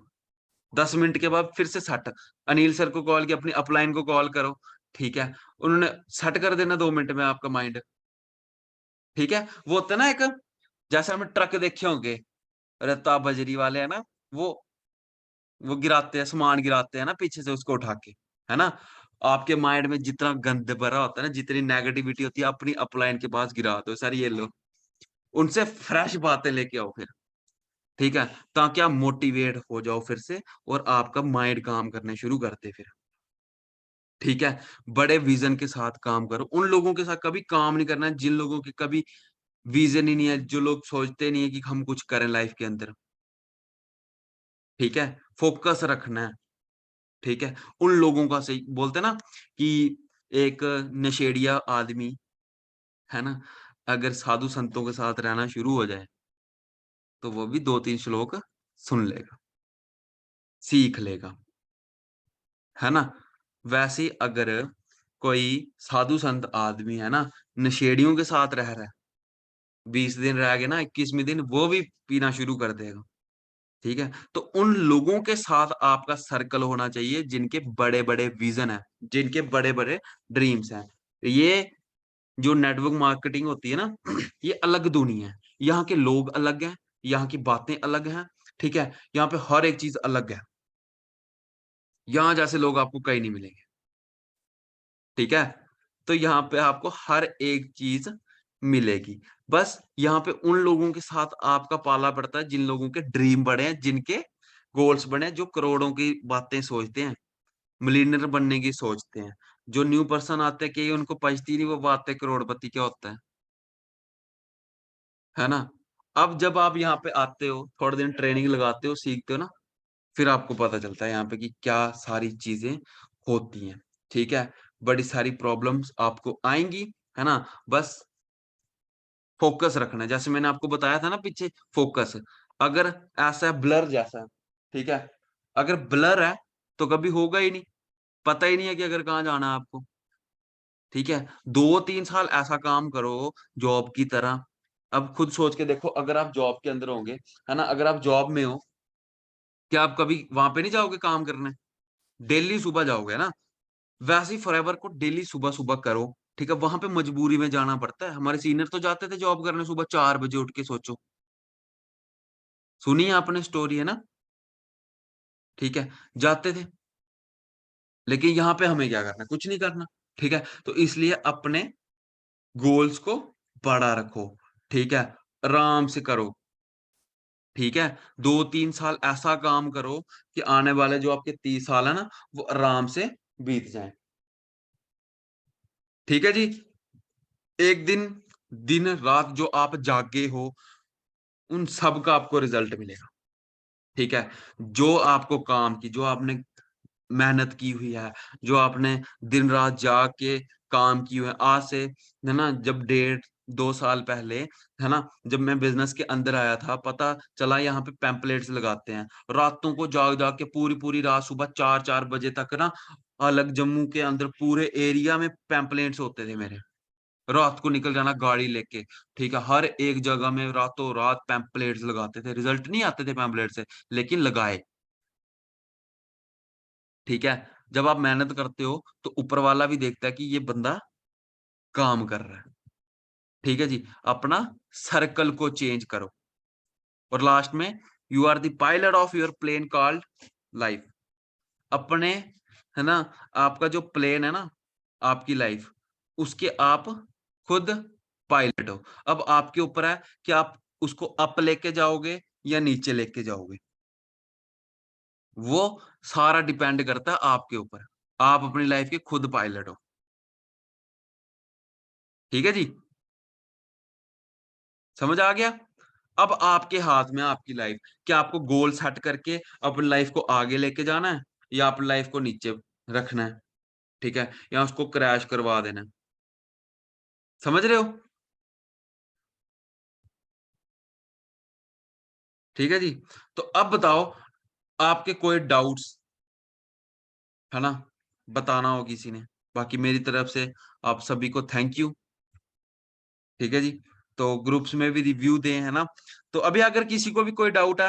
10 मिनट के बाद फिर से सेट, अनिल सर को कॉल किया, अपनी अपलाइन को कॉल करो। ठीक है। उन्होंने सेट कर देना 2 मिनट में आपका माइंड। ठीक है। वो होता है ना एक, जैसे हमने ट्रक देखे होंगे, रेता बजरी वाले, है ना, वो वो गिराते हैं, सामान गिराते हैं ना पीछे से उसको उठा के, है ना। आपके माइंड में जितना गंद भरा होता है ना, जितनी नेगेटिविटी होती है, अपनी अपलाइन के पास गिरा दो सर, ये लो, उनसे फ्रेश बातें लेके आओ फिर, ठीक है, ताकि आप मोटिवेट हो जाओ फिर से, और आपका माइंड काम करने शुरू करते फिर, ठीक है। बड़े विजन के साथ काम करो, उन लोगों के साथ कभी काम नहीं करना है जिन लोगों के कभी विजन ही नहीं है, जो लोग सोचते नहीं है कि हम कुछ करें लाइफ के अंदर, ठीक है। फोकस रखना है, ठीक है। उन लोगों का सही बोलते हैं ना कि एक नशेड़िया आदमी, है ना, अगर साधु संतों के साथ रहना शुरू हो जाए तो वो भी 2-3 श्लोक सुन लेगा, सीख लेगा, है ना। वैसे ही अगर कोई साधु संत आदमी, है ना, नशेड़ियों के साथ रह रहा है, 20 दिन रह गए ना, 21वें दिन वो भी पीना शुरू कर देगा, ठीक है। तो उन लोगों के साथ आपका सर्कल होना चाहिए जिनके बड़े बड़े विजन है, जिनके बड़े बड़े ड्रीम्स हैं। ये जो नेटवर्क मार्केटिंग होती है ना, ये अलग दुनिया है। यहाँ के लोग अलग हैं, यहाँ की बातें अलग हैं, ठीक है। यहाँ पे हर एक चीज अलग है, यहाँ जैसे लोग आपको कहीं नहीं मिलेंगे, ठीक है। तो यहाँ पे आपको हर एक चीज मिलेगी। बस यहाँ पे उन लोगों के साथ आपका पाला पड़ता है जिन लोगों के ड्रीम बड़े हैं, जिनके गोल्स बड़े हैं, जो करोड़ों की बातें सोचते हैं, मिलियनर बनने की सोचते हैं। जो न्यू पर्सन आते हैं कि उनको पचती नहीं वो बातें, करोड़पति क्या होता है ना। अब जब आप यहाँ पे आते हो, थोड़े दिन ट्रेनिंग लगाते हो, सीखते हो ना, फिर आपको पता चलता है यहाँ पे कि क्या सारी चीजें होती हैं, ठीक है। बड़ी सारी प्रॉब्लम्स आपको आएंगी, है ना। बस फोकस रखना है, जैसे मैंने आपको बताया था ना पीछे, फोकस। अगर ऐसा है ब्लर जैसा, ठीक है, अगर ब्लर है तो कभी होगा ही नहीं, पता ही नहीं है कि अगर कहाँ जाना है आपको, ठीक है। 2-3 साल ऐसा काम करो जॉब की तरह। अब खुद सोच के देखो, अगर आप जॉब के अंदर होंगे, है ना, अगर आप जॉब में हो, क्या आप कभी वहां पे नहीं जाओगे काम करने, डेली सुबह जाओगे ना। वैसे ही फॉरएवर को डेली सुबह सुबह करो, ठीक है। वहां पे मजबूरी में जाना पड़ता है, हमारे सीनियर तो जाते थे जॉब करने सुबह 4 बजे उठ के, सोचो, सुनी है आपने स्टोरी, है ना, ठीक है, जाते थे। लेकिन यहाँ पे हमें क्या करना है, कुछ नहीं करना, ठीक है। तो इसलिए अपने गोल्स को बड़ा रखो, ठीक है, आराम से करो, ठीक है। 2-3 साल ऐसा काम करो कि आने वाले जो आपके 30 साल है ना, वो आराम से बीत जाए, ठीक है जी। एक दिन, दिन रात जो आप जागे हो, उन सब का आपको रिजल्ट मिलेगा, ठीक है। जो आपको काम की, जो आपने मेहनत की हुई है, जो आपने दिन रात जाग के काम की हुई है, आज से, है ना, जब 1.5-2 साल पहले, है ना, जब मैं बिजनेस के अंदर आया था, पता चला यहाँ पे पैम्पलेट्स लगाते हैं, रातों को जाग जाग के, पूरी पूरी रात, सुबह 4-4 बजे तक ना, अलग जम्मू के अंदर पूरे एरिया में पैम्पलेट्स होते थे मेरे। रात को निकल जाना गाड़ी लेके, ठीक है, हर एक जगह में रातों रात पैम्पलेट्स लगाते थे, रिजल्ट नहीं आते थे पैम्पलेट से, लेकिन लगाए, ठीक है। जब आप मेहनत करते हो तो ऊपर वाला भी देखता है कि ये बंदा काम कर रहा है, ठीक है जी। अपना सर्कल को चेंज करो, और लास्ट में, you are the pilot of your plane called life. अपने, है ना, आपका जो प्लेन है ना, आपकी लाइफ, उसके आप खुद पायलट हो। अब आपके ऊपर है कि आप उसको अप लेके जाओगे या नीचे लेके जाओगे, वो सारा डिपेंड करता है आपके ऊपर। आप अपनी लाइफ के खुद पायलट हो, ठीक है जी, समझ आ गया। अब आपके हाथ में है आपकी लाइफ, क्या आपको गोल सेट करके अपनी लाइफ को आगे लेके जाना है, या अपनी लाइफ को नीचे रखना है, ठीक है, या उसको क्रैश करवा देना है, समझ रहे हो, ठीक है जी। तो अब बताओ, आपके कोई डाउट्स, है ना, बताना हो किसी ने। बाकी मेरी तरफ से आप सभी को थैंक यू, ठीक है जी। तो ग्रुप्स में भी रिव्यू दें, है ना। तो अभी अगर किसी को भी कोई डाउट है,